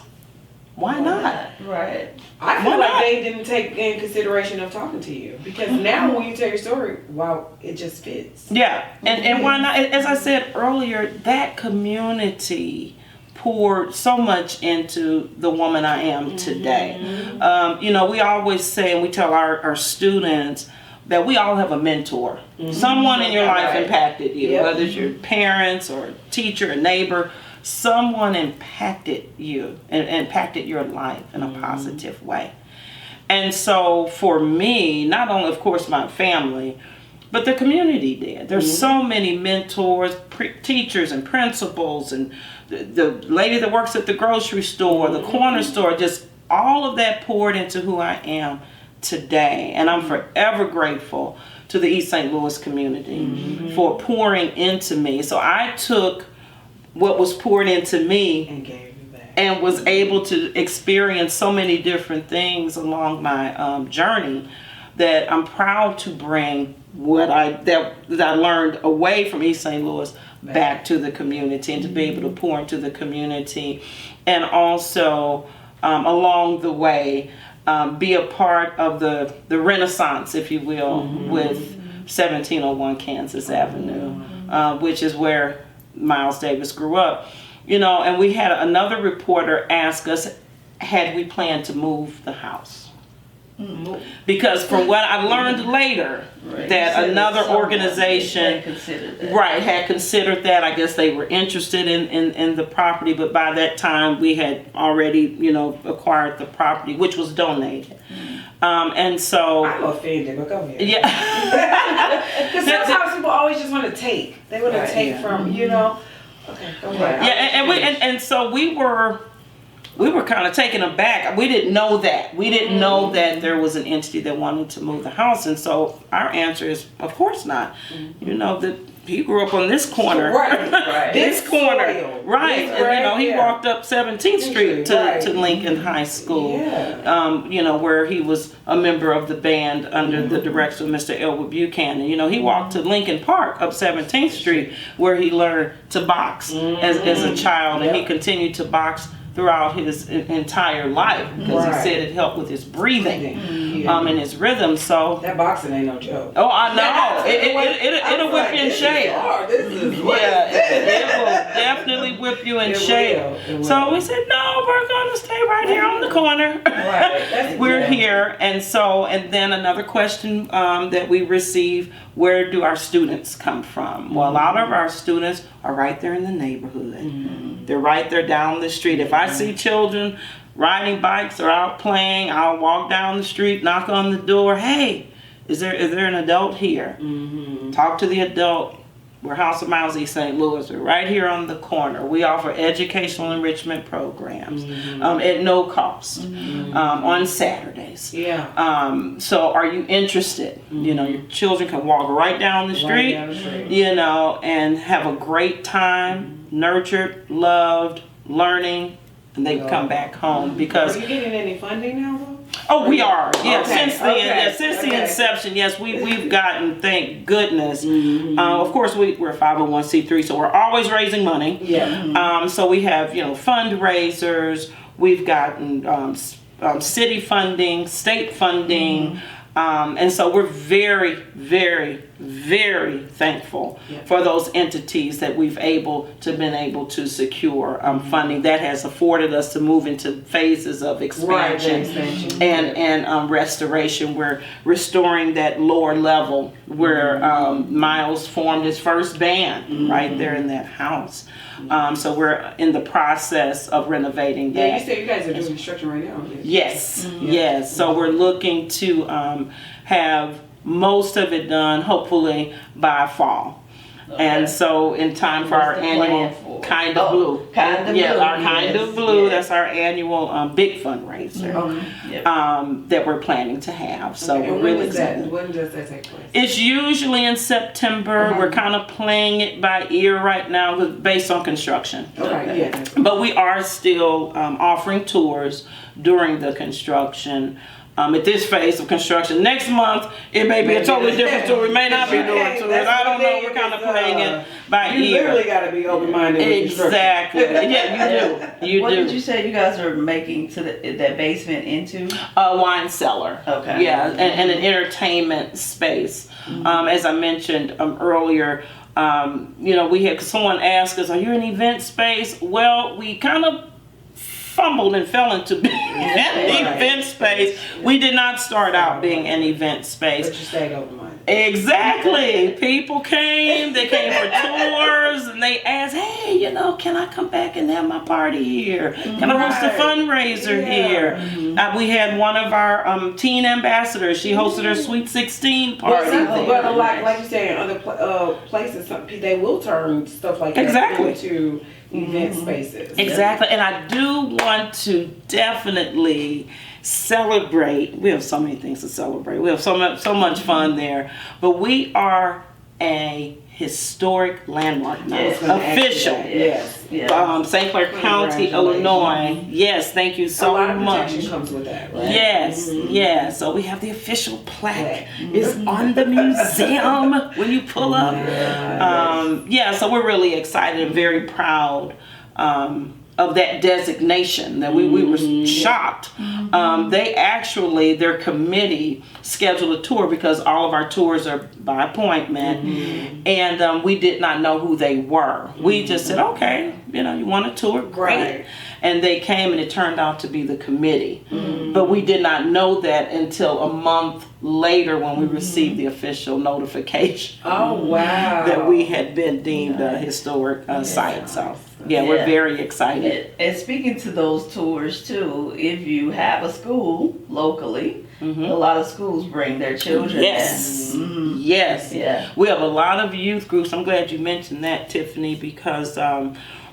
why not? Right. I feel like they didn't take in consideration of talking to you, because now when you tell your story, wow, it just fits. Yeah, and why not? As I said earlier, that community poured so much into the woman I am today. We always say, and we tell our students, that we all have a mentor. Someone in your life impacted you, whether it's your parents or a teacher, a neighbor. Someone impacted you and impacted your life in a positive way. And so for me, not only, of course, my family, but the community did. There's so many mentors, teachers and principals, and the lady that works at the grocery store, the corner store, just all of that poured into who I am today. And I'm forever grateful to the East St. Louis community for pouring into me. So I took what was poured into me And gave you back. And was able to experience so many different things along my journey, that I'm proud to bring what I learned away from East St. Louis back to the community, and to be able to pour into the community, and also along the way be a part of the renaissance, if you will, with 1701 Kansas Avenue, which is where Miles Davis grew up. And we had another reporter ask us, had we planned to move the house? Because from what I learned later, that another organization had considered that. I guess they were interested in the property, but by that time we had already acquired the property, which was donated. And so I'm offended, but go ahead. Yeah. Because sometimes people always just want to take. They want to take from, Okay, go ahead. Yeah, and so we were kind of taken aback. We didn't know that. We didn't know that there was an entity that wanted to move the house. And so our answer is, of course not. he grew up on this corner. Right. This corner. Soil. Right. This And, you know, he yeah. walked up 17th Street to Lincoln High School, you know, where he was a member of the band under the direction of Mr. Elwood Buchanan. You know, he walked to Lincoln Park up 17th Street where he learned to box as a child, and he continued to box throughout his entire life because he said it helped with his breathing and his rhythm. So that boxing ain't no joke. Oh, I know. It'll whip you in shape. It will definitely whip you in shape. It will. So we said, no, we're going to stay right here on the corner. Right. We're here. And then another question that we receive, where do our students come from? Well, a lot of our students are right there in the neighborhood. They're right there down the street. If I see children riding bikes or out playing, I'll walk down the street, knock on the door. Hey, is there an adult here? Talk to the adult. We're House of Miles East St. Louis. We're right here on the corner. We offer educational enrichment programs at no cost on Saturdays. So are you interested? You know, your children can walk right down the street, you know, and have a great time, nurtured, loved, learning, and they come back home because. Are you getting any funding now, though? Oh, we are. Yeah, Okay. since the inception, yes, we've gotten, thank goodness. Of course, we're 501c3, so we're always raising money. So we have, you know, fundraisers. We've gotten city funding, state funding. And so we're very, very, very thankful for those entities that we've been able to secure funding that has afforded us to move into phases of expansion and restoration. We're restoring that lower level where Miles formed his first band right there in that house. So we're in the process of renovating that. Yeah, you said you guys are doing construction right now. Yes, yes. So we're looking to have most of it done, hopefully, by fall. And so in time for our annual Kind of Blue. Our Kind of Blue, that's our annual big fundraiser that we're planning to have. So we're really excited. When does that take place? It's usually in September. We're kind of playing it by ear right now based on construction. But we are still offering tours during the construction. At this phase of construction. Next month, it may be a totally different tour. We may not be doing tours. I don't know. We're kind of playing it by ear. You literally got to be open-minded with Exactly. Yeah, you do. What did you say you guys are making to that basement into? A wine cellar. Okay. Yeah, and an entertainment space. As I mentioned earlier, you know, we had someone ask us, "Are you an event space?" Well, we kind of fumbled and fell into being an event space. We did not start out being an event space. But you stayed open-minded. Exactly. People came, they came for tours, and they asked, hey, you know, can I come back and have my party here? Can I host a fundraiser here? We had one of our teen ambassadors. She hosted her Sweet 16 party. But like you said, in other places, they will turn stuff like that into event spaces. Exactly. And I do want to definitely celebrate. We have so many things to celebrate. We have so much fun there. But we are a historic landmark now. Official. St. Clair County, Illinois. Yes, thank you so much. A lot of protection comes with that, right? Yes, yes. So we have the official plaque. It's on the museum when you pull up. So we're really excited and very proud of that designation that we were shocked. They actually, their committee scheduled a tour because all of our tours are by appointment, and we did not know who they were. We just said, okay, you know, you want a tour? Great. And they came and it turned out to be the committee. But we did not know that until a month later when we received the official notification that we had been deemed a historic site. So we're very excited. And speaking to those tours too, if you have a school locally, a lot of schools bring their children in. Yes. We have a lot of youth groups. I'm glad you mentioned that, Tiffany, because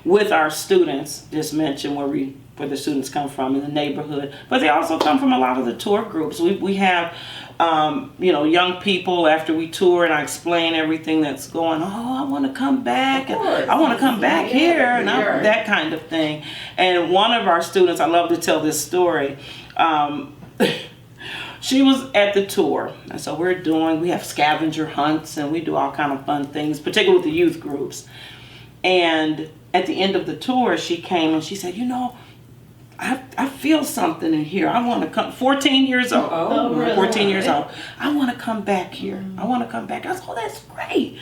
with our students, just mentioned where we where the students come from in the neighborhood, but they also come from a lot of the tour groups. We have, young people after we tour and I explain everything that's going on. Oh, I want to come back. And I want to come back here and that kind of thing. And one of our students, I love to tell this story. She was at the tour, and so we have scavenger hunts and we do all kind of fun things, particularly with the youth groups. And at the end of the tour, she came and she said, I feel something in here. I want to come. 14 years old. Oh, really? 14 years old. I want to come back here. I want to come back. I said, oh, that's great.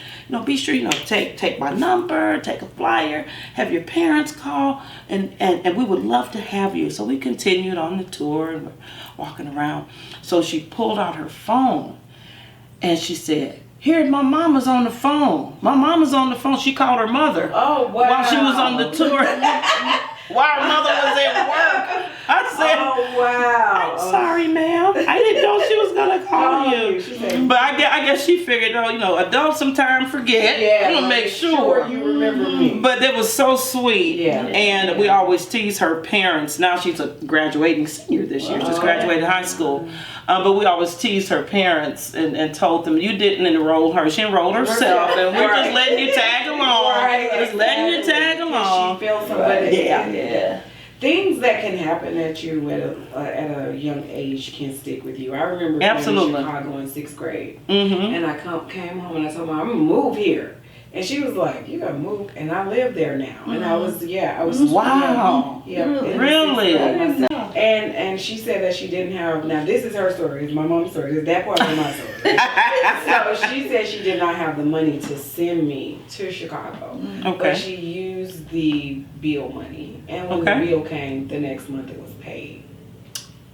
Be sure, take my number, take a flyer, have your parents call, and we would love to have you. So we continued on the tour and we're walking around. So she pulled out her phone and she said, here, my mama's on the phone. My mama's on the phone. She called her mother. Oh, wow. While she was on the tour. While her mother was at work. I said, oh, wow. I'm sorry, ma'am. I didn't know she was going to call you. But I guess she figured, adults sometimes forget. Yeah. I'm going to make sure you remember me. But it was so sweet. Yeah. And we always tease her parents. Now she's a graduating senior this year. Just graduated high school. But we always teased her parents and told them, you didn't enroll her. She enrolled herself. And we're just letting you tag along. Just letting you tag along. She feels somebody. Yeah. Things that can happen at you at a young age can stick with you. I remember being in Chicago in 6th grade. Mm-hmm. And I came home and I told my mom, I'm going to move here. And she was like, you gotta move, and I live there now. And I was wow. Yeah, really? And she said that she didn't have. Now this is her story. It's my mom's story. It's that part of my story. So she said she did not have the money to send me to Chicago. Okay. But she used the bill money, and when the bill came, the next month it was paid.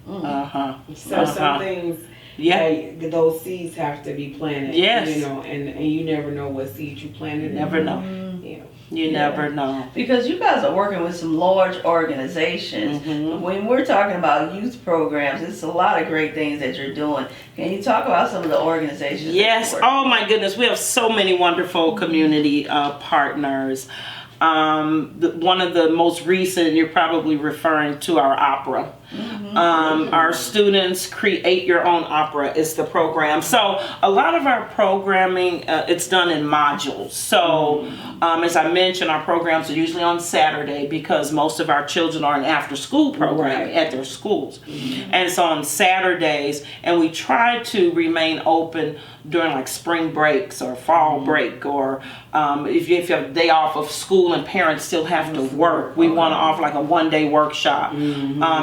So some things. Yeah, those seeds have to be planted. Yes. And you never know what seeds you planted. Never know. You never know. Because you guys are working with some large organizations. Mm-hmm. When we're talking about youth programs, it's a lot of great things that you're doing. Can you talk about some of the organizations? Yes. Oh my goodness, we have so many wonderful community partners. One of the most recent, you're probably referring to our opera. Mm-hmm. Our students create your own opera is the program. So a lot of our programming, it's done in modules. So as I mentioned, our programs are usually on Saturday because most of our children are in after school programming at their schools. Mm-hmm. And so on Saturdays, and we try to remain open during like spring breaks or fall break, or if you have a day off of school and parents still have to work, we want to offer like a one-day workshop,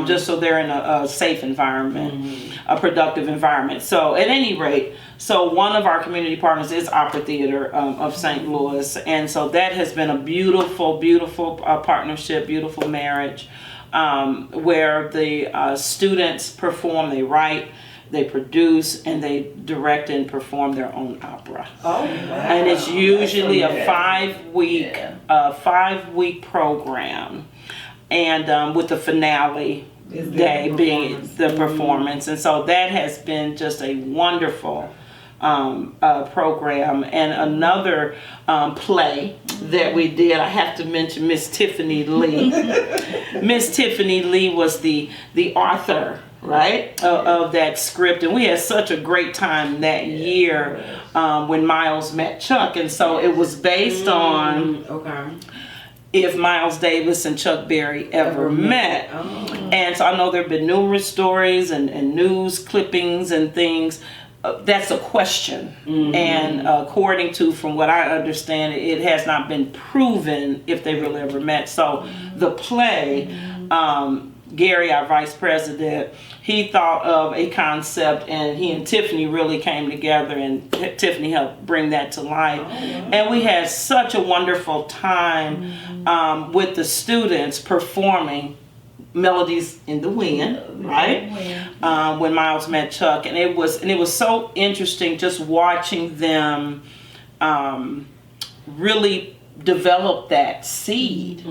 just so they're in a safe environment, a productive environment. So at any rate, so one of our community partners is Opera Theater of St. Louis, and so that has been a beautiful, beautiful partnership, beautiful marriage, where the students perform, they write, they produce, and they direct and perform their own opera. Oh, wow. And it's usually a 5-week program, and with the finale day being the performance. And so that has been just a wonderful program. And another play that we did, I have to mention Miss Tiffany Lee. Miss Tiffany Lee was the author, right, of that script, and we had such a great time that year when Miles met Chuck. And so it was based on if Miles Davis and Chuck Berry ever met. And so I know there have been numerous stories and news clippings and things. That's a question, and according to, from what I understand, it has not been proven if they really ever met. So the play, Gary, our vice president, he thought of a concept, and he and Tiffany really came together, and Tiffany helped bring that to life. And we had such a wonderful time with the students performing Melodies in the Wind, right? When Miles met Chuck, and it was so interesting just watching them really develop that seed.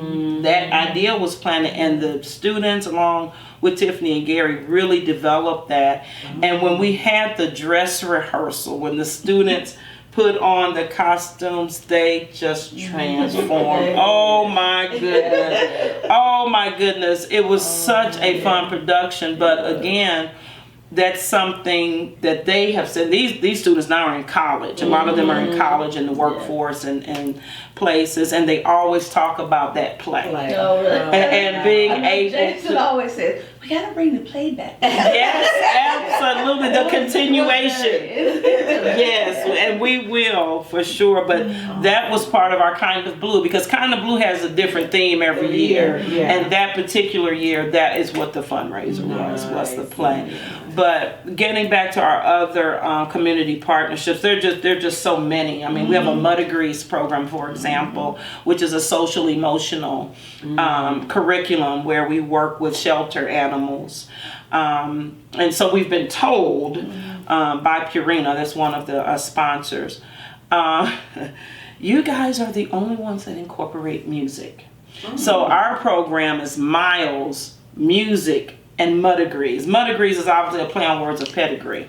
That idea was planted, and the students, along with Tiffany and Gary, really developed that. And when we had the dress rehearsal, when the students put on the costumes, they just transform. Oh my goodness. Oh my goodness. It was such a fun production. But again, that's something that they have said. These students now are in college. A lot of them are in college in the workforce and places, and they always talk about that play. Oh, really? And being able Jason to. always says, we got to bring the play back. Yes, absolutely. The continuation. Yes, and we will for sure. But that was part of our Kind of Blue, because Kind of Blue has a different theme every year. And that particular year, that is what the fundraiser was the play. But getting back to our other community partnerships, they're just so many. I mean, we have a Mud Agrees program, for example, which is a social emotional curriculum where we work with shelter animals. And so we've been told by Purina, that's one of the sponsors, you guys are the only ones that incorporate music. So our program is Miles, Music, and Mud Agrees. Mud Agrees is obviously a play on words of pedigree.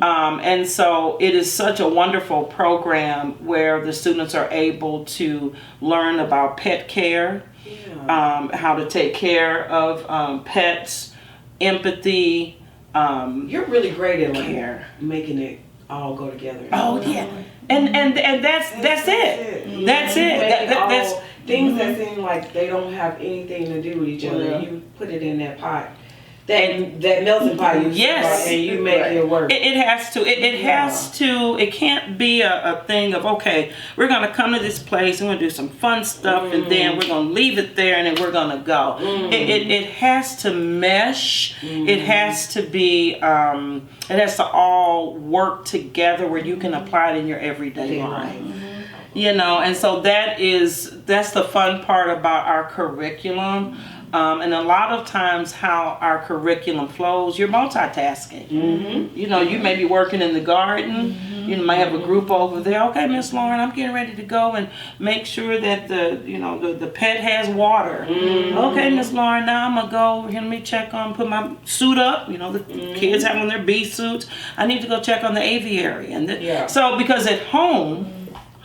And so it is such a wonderful program where the students are able to learn about pet care, how to take care of pets, empathy. You're really great at care. making it all go together. Oh yeah, and that's it. That's it. That's things that seem like they don't have anything to do with each other. You put it in that pot. That melting pot you and you make it work. It has to. It has to. It can't be a thing of, okay, we're going to come to this place and we're going to do some fun stuff and then we're going to leave it there and then we're going to go. It has to mesh. It has to be, it has to all work together where you can apply it in your everyday life. You know, and so that's the fun part about our curriculum. And a lot of times how our curriculum flows, you're multitasking. You know, you may be working in the garden. You might have a group over there. Okay, Miss Lauren, I'm getting ready to go and make sure that the pet has water. Okay, Miss Lauren, now I'm gonna go. Let me check on, put my suit up. You know, the kids have on their bee suits. I need to go check on the aviary. And so because at home,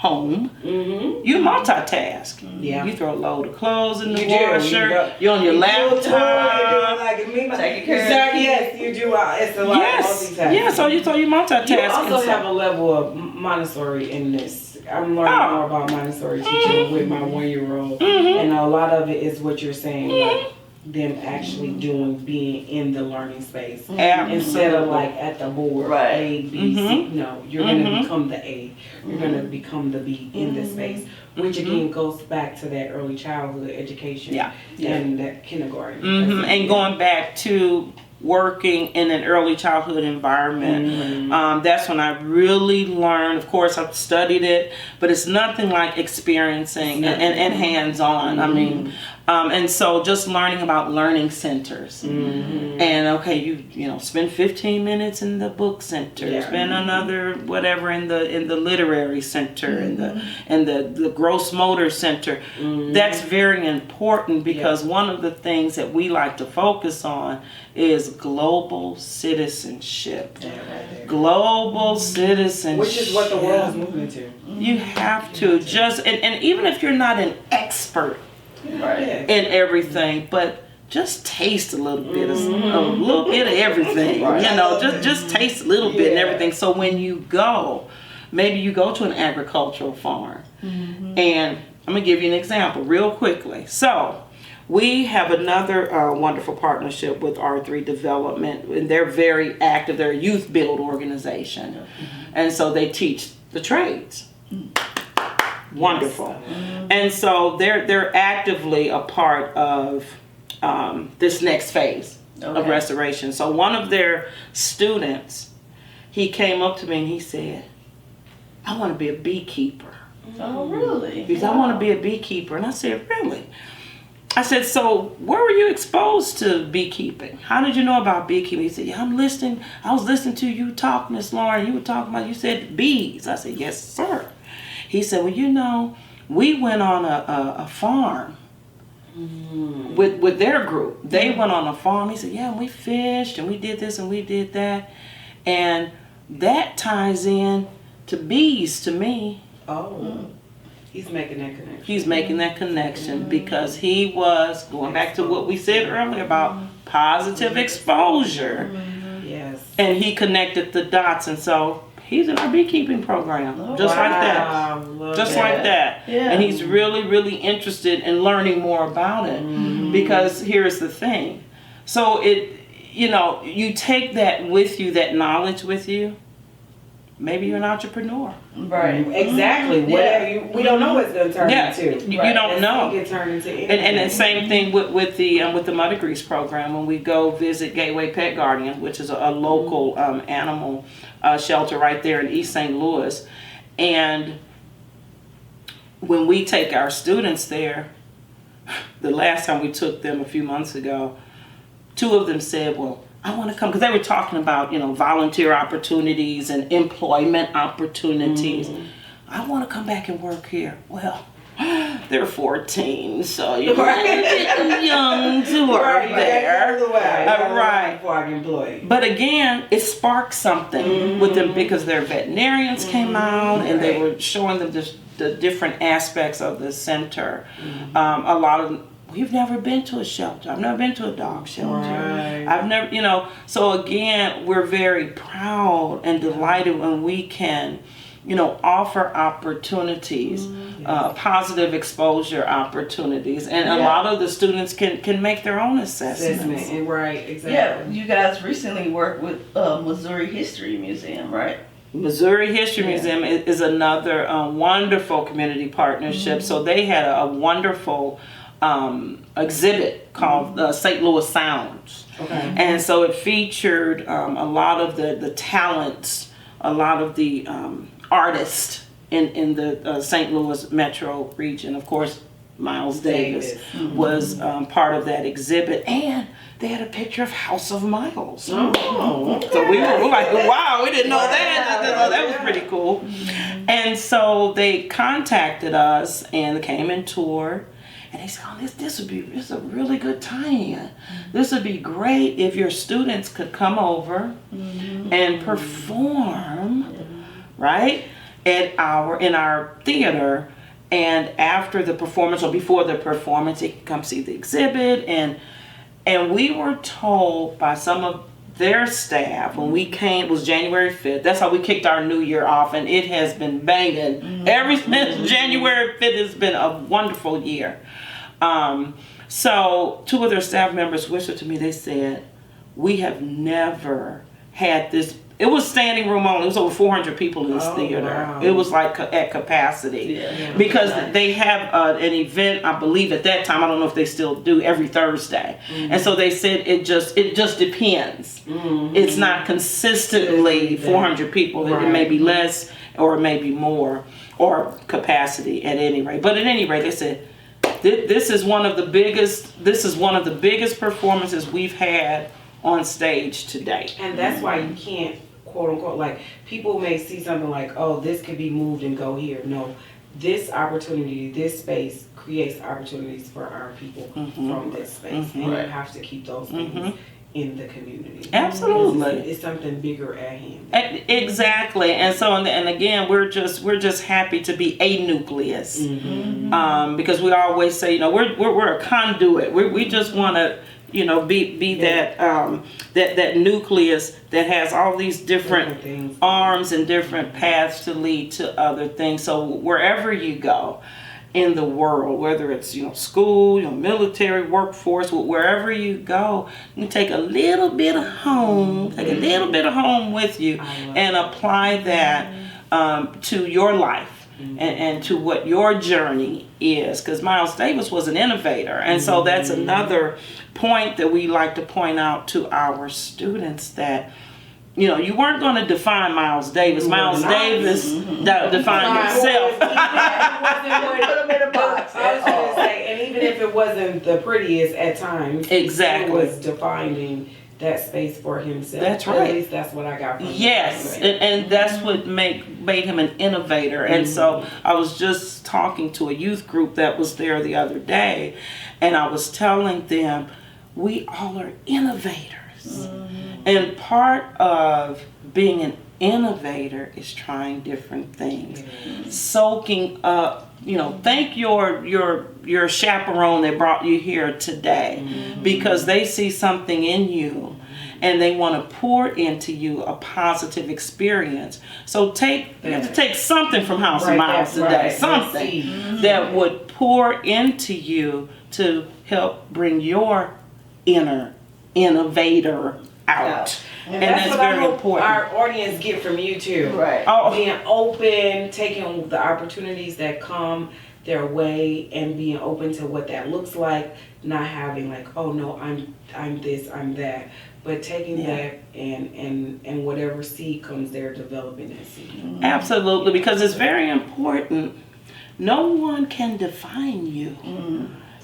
you multitask. You throw a load of clothes in the washer. You're on your laptop. Taking care of yes, you do. It's a lot of multitasking. Yeah, so you multitask. You also have a level of Montessori in this. I'm learning more about Montessori teaching with my 1-year-old, and a lot of it is what you're saying, like them actually being in the learning space instead of like at the board, A, B, C. No, you're going to become the A. You're going to become the B in the space, which again goes back to that early childhood education and that kindergarten. And going back to working in an early childhood environment, that's when I really learned. Of course, I've studied it, but it's nothing like experiencing and hands-on. I mean, and so just learning about learning centers, and okay, you spend 15 minutes in the book center, spend another whatever in the literary center, and the gross motor center. That's very important because one of the things that we like to focus on is global citizenship. Global citizenship, which is what the world is moving to. You have to just and even if you're not an expert in everything, but just taste a little bit of everything. You know, just taste a little bit and everything. So when you go, maybe you go to an agricultural farm, and I'm gonna give you an example real quickly. So we have another wonderful partnership with R3 Development, and they're very active. They're a youth build organization, and so they teach the trades. Wonderful. And so they're actively a part of this next phase of restoration. So one of their students, he came up to me and he said, I want to be a beekeeper. Oh, really? He said, I want to be a beekeeper. And I said, really? I said, so where were you exposed to beekeeping? How did you know about beekeeping? He said, yeah, I was listening to you talk, Miss Lauren. You were talking about, you said bees. I said, yes, sir. He said, well, we went on a farm with their group. They went on a farm. He said, yeah, and we fished and we did this and we did that. And that ties in to bees to me. Oh, he's making that connection. He's making that connection because he was going back to what we said earlier about positive exposure. Yes. And he connected the dots, and so he's in our beekeeping program, just like that. Just like that. Yeah. And he's really, really interested in learning more about it. Because here's the thing. So you take that with you, that knowledge with you. Maybe you're an entrepreneur. Right. Exactly. Whatever we don't know what it's going to turn into. You don't know. It turn into anything. And the same thing with the Mother Grease program when we go visit Gateway Pet Guardian, which is a local animal shelter right there in East St. Louis. And when we take our students there, the last time we took them a few months ago, 2 of them said, well, I want to come, because they were talking about, volunteer opportunities and employment opportunities. I want to come back and work here. Well, they're 14, so you're a bit young to work there. Right. But again, it sparked something with them because their veterinarians came out and they were showing them the different aspects of the center. A lot of them, we've never been to a shelter. I've never been to a dog shelter. Right. I've never, so again, we're very proud and delighted when we can, offer opportunities, positive exposure opportunities. And a lot of the students can make their own assessments. Right, exactly. Yeah, you guys recently worked with Missouri History Museum, right? Missouri History Museum is another wonderful community partnership. So they had a wonderful exhibit called St. Louis Sounds. Okay. And so it featured a lot of the talents, a lot of the artists in the St. Louis metro region. Of course, Miles Davis was part of that exhibit. And they had a picture of House of Miles. Oh, okay. So we were like, wow, we didn't know that. That was pretty cool. And so they contacted us and came and toured. And they said, oh, this is a really good tie-in. This would be great if your students could come over and perform, right, in our theater. And after the performance or before the performance, they could come see the exhibit. And we were told by some of their staff when we came, it was January 5th. That's how we kicked our new year off, and it has been banging. Ever since January 5th, it's been a wonderful year. So 2 of their staff members whispered to me, they said, we have never had this. It was standing room only. It was over 400 people in this theater. Wow. It was like at capacity. Because they have an event, I believe at that time, I don't know if they still do, every Thursday. And so they said it just depends. It's not consistently 400 people. It may be less or it may be more, or capacity at any rate. But at any rate, they said this is one of the biggest performances we've had on stage to date. And that's why you can't, quote unquote, like, people may see something like, oh, this could be moved and go here. No, this opportunity, this space creates opportunities for our people from this space. And you have to keep those things in the community. Absolutely. It's something bigger at hand. Exactly. And so, and again, we're just happy to be a nucleus. Because we always say, we're a conduit. We just want to, be that nucleus that has all these different arms and different paths to lead to other things. So wherever you go in the world, whether it's school, military, workforce, wherever you go, you take a little bit of home, with you, and apply that to your life. And to what your journey is, because Miles Davis was an innovator, and so that's another point that we like to point out to our students, that you weren't going to define Miles Davis. Miles Davis defined himself. Put him in a box. I was going to say, and even if it wasn't the prettiest at times, exactly, it was defining that space for himself. That's right. At least that's what I got from him. Yes, and that's what made him an innovator. And so I was just talking to a youth group that was there the other day, and I was telling them, we all are innovators. And part of being an Innovator is trying different things, soaking up. Thank your chaperone that brought you here today, because they see something in you and they want to pour into you a positive experience. So you have to take something from House of Miles today, something that would pour into you to help bring your inner innovator out. And that's what very I hope important. our audience get from you too. Right. Being open, taking the opportunities that come their way and being open to what that looks like, not having like, oh no, I'm this, I'm that. But taking that and whatever seed comes there, developing that seed. Absolutely, because it's very important. No one can define you.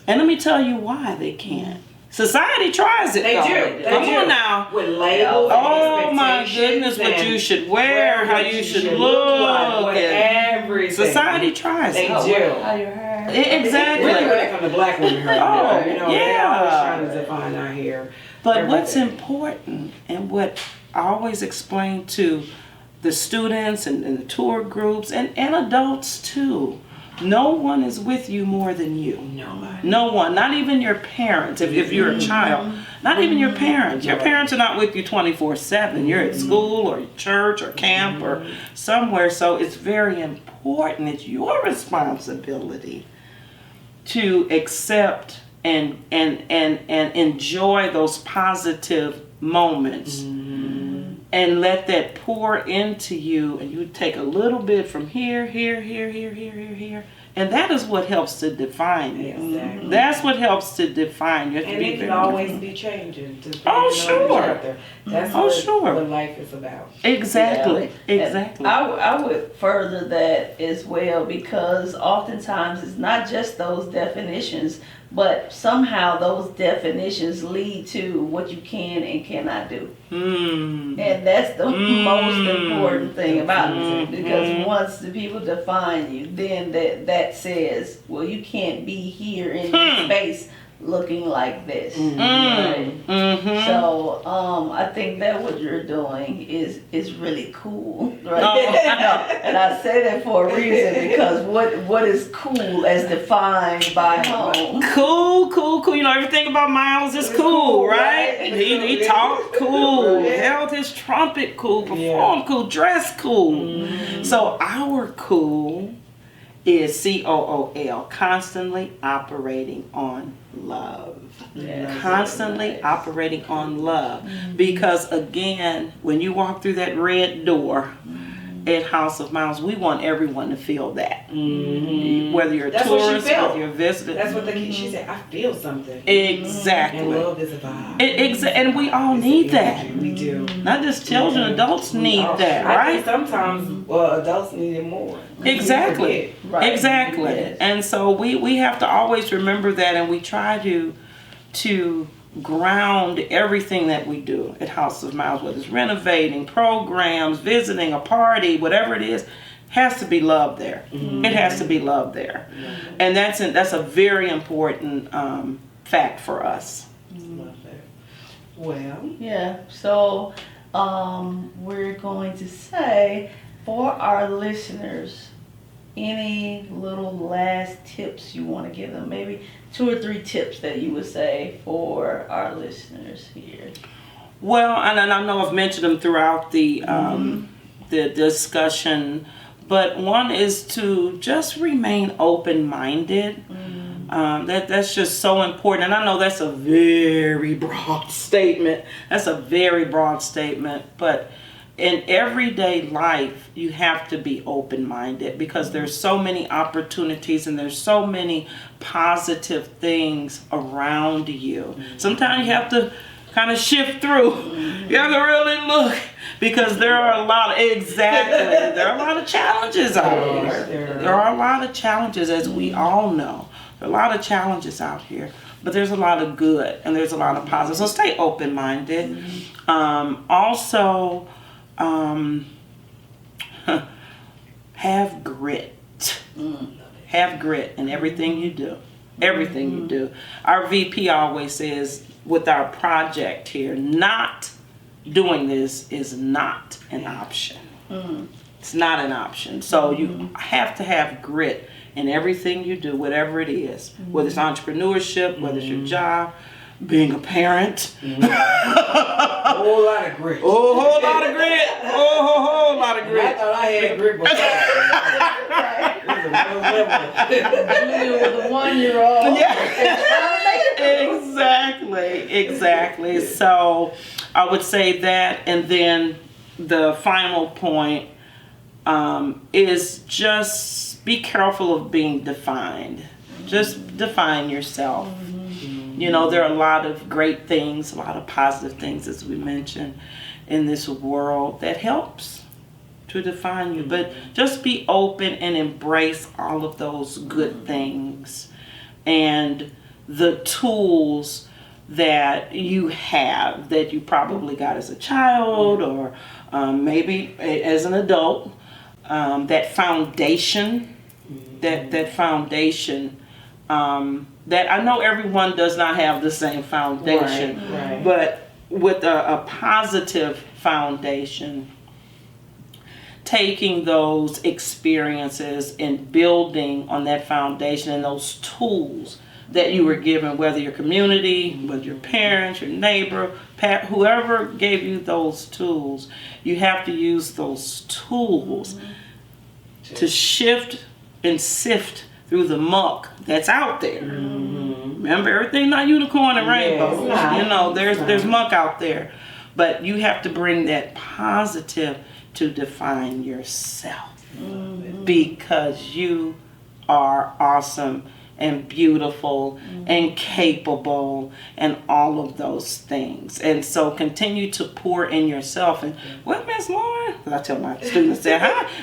And let me tell you why they can't. Society tries it. They though. do. Come on now. With labels. Oh and my expectations goodness, what and you should wear, how you should look like, look, what and everything. society tries They it. do. How your hair. Exactly. Really, when it comes to black women, they're always trying to define our hair. But what's important, and what I always explain to the students and the tour groups and adults too, no one is with you more than you. Nobody. No one, not even your parents. If you're a child, not even your parents. Your parents are not with you 24/7. You're at school or church or camp or somewhere. So it's very important. It's your responsibility to accept and enjoy those positive moments. And let that pour into you, and you take a little bit from here, and that is what helps to define you. Exactly. That's what helps to define you. And it can always be changing. Sure. That's what life is about. Exactly. Yeah. Exactly. I would further that as well, because oftentimes it's not just those definitions, but somehow those definitions lead to what you can and cannot do. And that's the most important thing about it, because once the people define you, then that says, well, you can't be here in this space looking like this. Right? So I think that what you're doing is really cool, right? And I say that for a reason, because what is cool as defined by home? Cool. Everything about Miles is cool, right? He talked cool, held his trumpet cool, performed cool, dressed cool. So our cool is COOL, constantly operating on love. Constantly operating on love. Because again, when you walk through that red door at House of Miles, we want everyone to feel that. Whether you're a tourist, whether you're a visitor. That's what she said, I feel something. Exactly. And love is a vibe. And we all need that. We do. Not just children, adults need that, I right? think sometimes adults need it more. Exactly. Right. Exactly. Yes. And so we have to always remember that, and we try to ground everything that we do at House of Miles, whether it's renovating, programs, visiting, a party, whatever it is, has to be love there. It has to be love there. And that's a very important fact for us. Love that. Well, Yeah. So we're going to say, for our listeners, any little last tips you want to give them? Maybe 2 or 3 tips that you would say for our listeners here. Well, and I know I've mentioned them throughout the discussion, but one is to just remain open-minded. That's just so important. And I know that's a very broad statement. But in everyday life, you have to be open-minded, because there's so many opportunities and there's so many positive things around you. Sometimes you have to kind of shift through. You have to really look, because there are a lot of challenges out here. There are a lot of challenges, as we all know. There are a lot of challenges out here, but there's a lot of good and there's a lot of positive. So stay open-minded. Also, have grit. Have grit in everything you do. Everything you do. Our VP always says, with our project here, not doing this is not an option. It's not an option. So you have to have grit in everything you do, whatever it is, whether it's entrepreneurship, whether it's your job, being a parent. A whole lot of grit. Oh, a whole lot of grit. Oh, a whole lot of I grit. thought I had grit before. Junior with a 1-year-old. Exactly. So I would say that, and then the final point is just be careful of being defined. Just define yourself. You know, there are a lot of great things, a lot of positive things, as we mentioned, in this world that helps to define you. But just be open and embrace all of those good things and the tools that you have, that you probably got as a child or maybe as an adult. That foundation, that foundation. That I know everyone does not have the same foundation, Right. but with a positive foundation, taking those experiences and building on that foundation and those tools that you were given, whether your community, whether your parents, your neighbor, whoever gave you those tools, you have to use those tools to shift and sift through the muck that's out there. Remember, everything's not unicorn and rainbows. Yes, you know, there's muck out there. But you have to bring that positive to define yourself. Because you are awesome and beautiful and capable and all of those things. And so continue to pour in yourself. And what, Miss Lauren? Because I tell my students,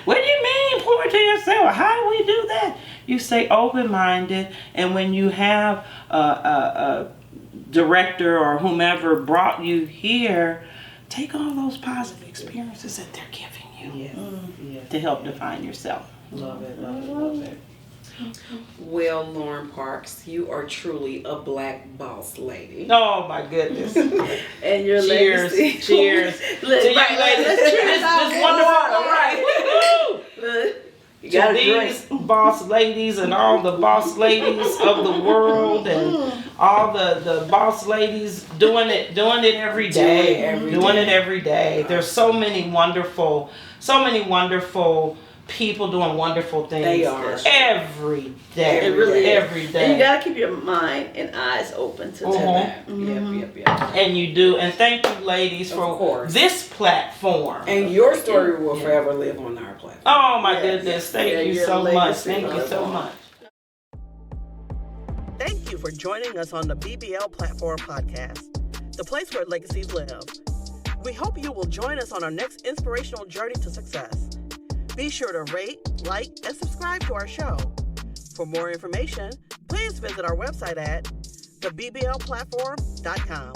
what do you mean pour into yourself? How do we do that? You say open-minded, and when you have a director or whomever brought you here, take all those positive experiences that they're giving you to help define yourself. Love it. Well, Lauren Parks, you are truly a black boss lady. Oh my goodness. And your legacy. Cheers. Look, to you right, ladies. This wonderful. Right. Look, you To gotta these drink. boss ladies and all the boss ladies of the world and all the boss ladies doing it every day. Doing it every day. There's so many wonderful people doing wonderful things. They are. Every day. It really is. Every day. And you gotta keep your mind and eyes open to that. Yep. And you do. And thank you, ladies, Of for course. this platform. And your story will forever live on our platform. Oh my Yes. goodness. Thank Yeah, you your so much. legacy Thank you lives so on. much. Thank you for joining us on the BBL Platform Podcast, the place where legacies live. We hope you will join us on our next inspirational journey to success. Be sure to rate, like, and subscribe to our show. For more information, please visit our website at theBBLplatform.com.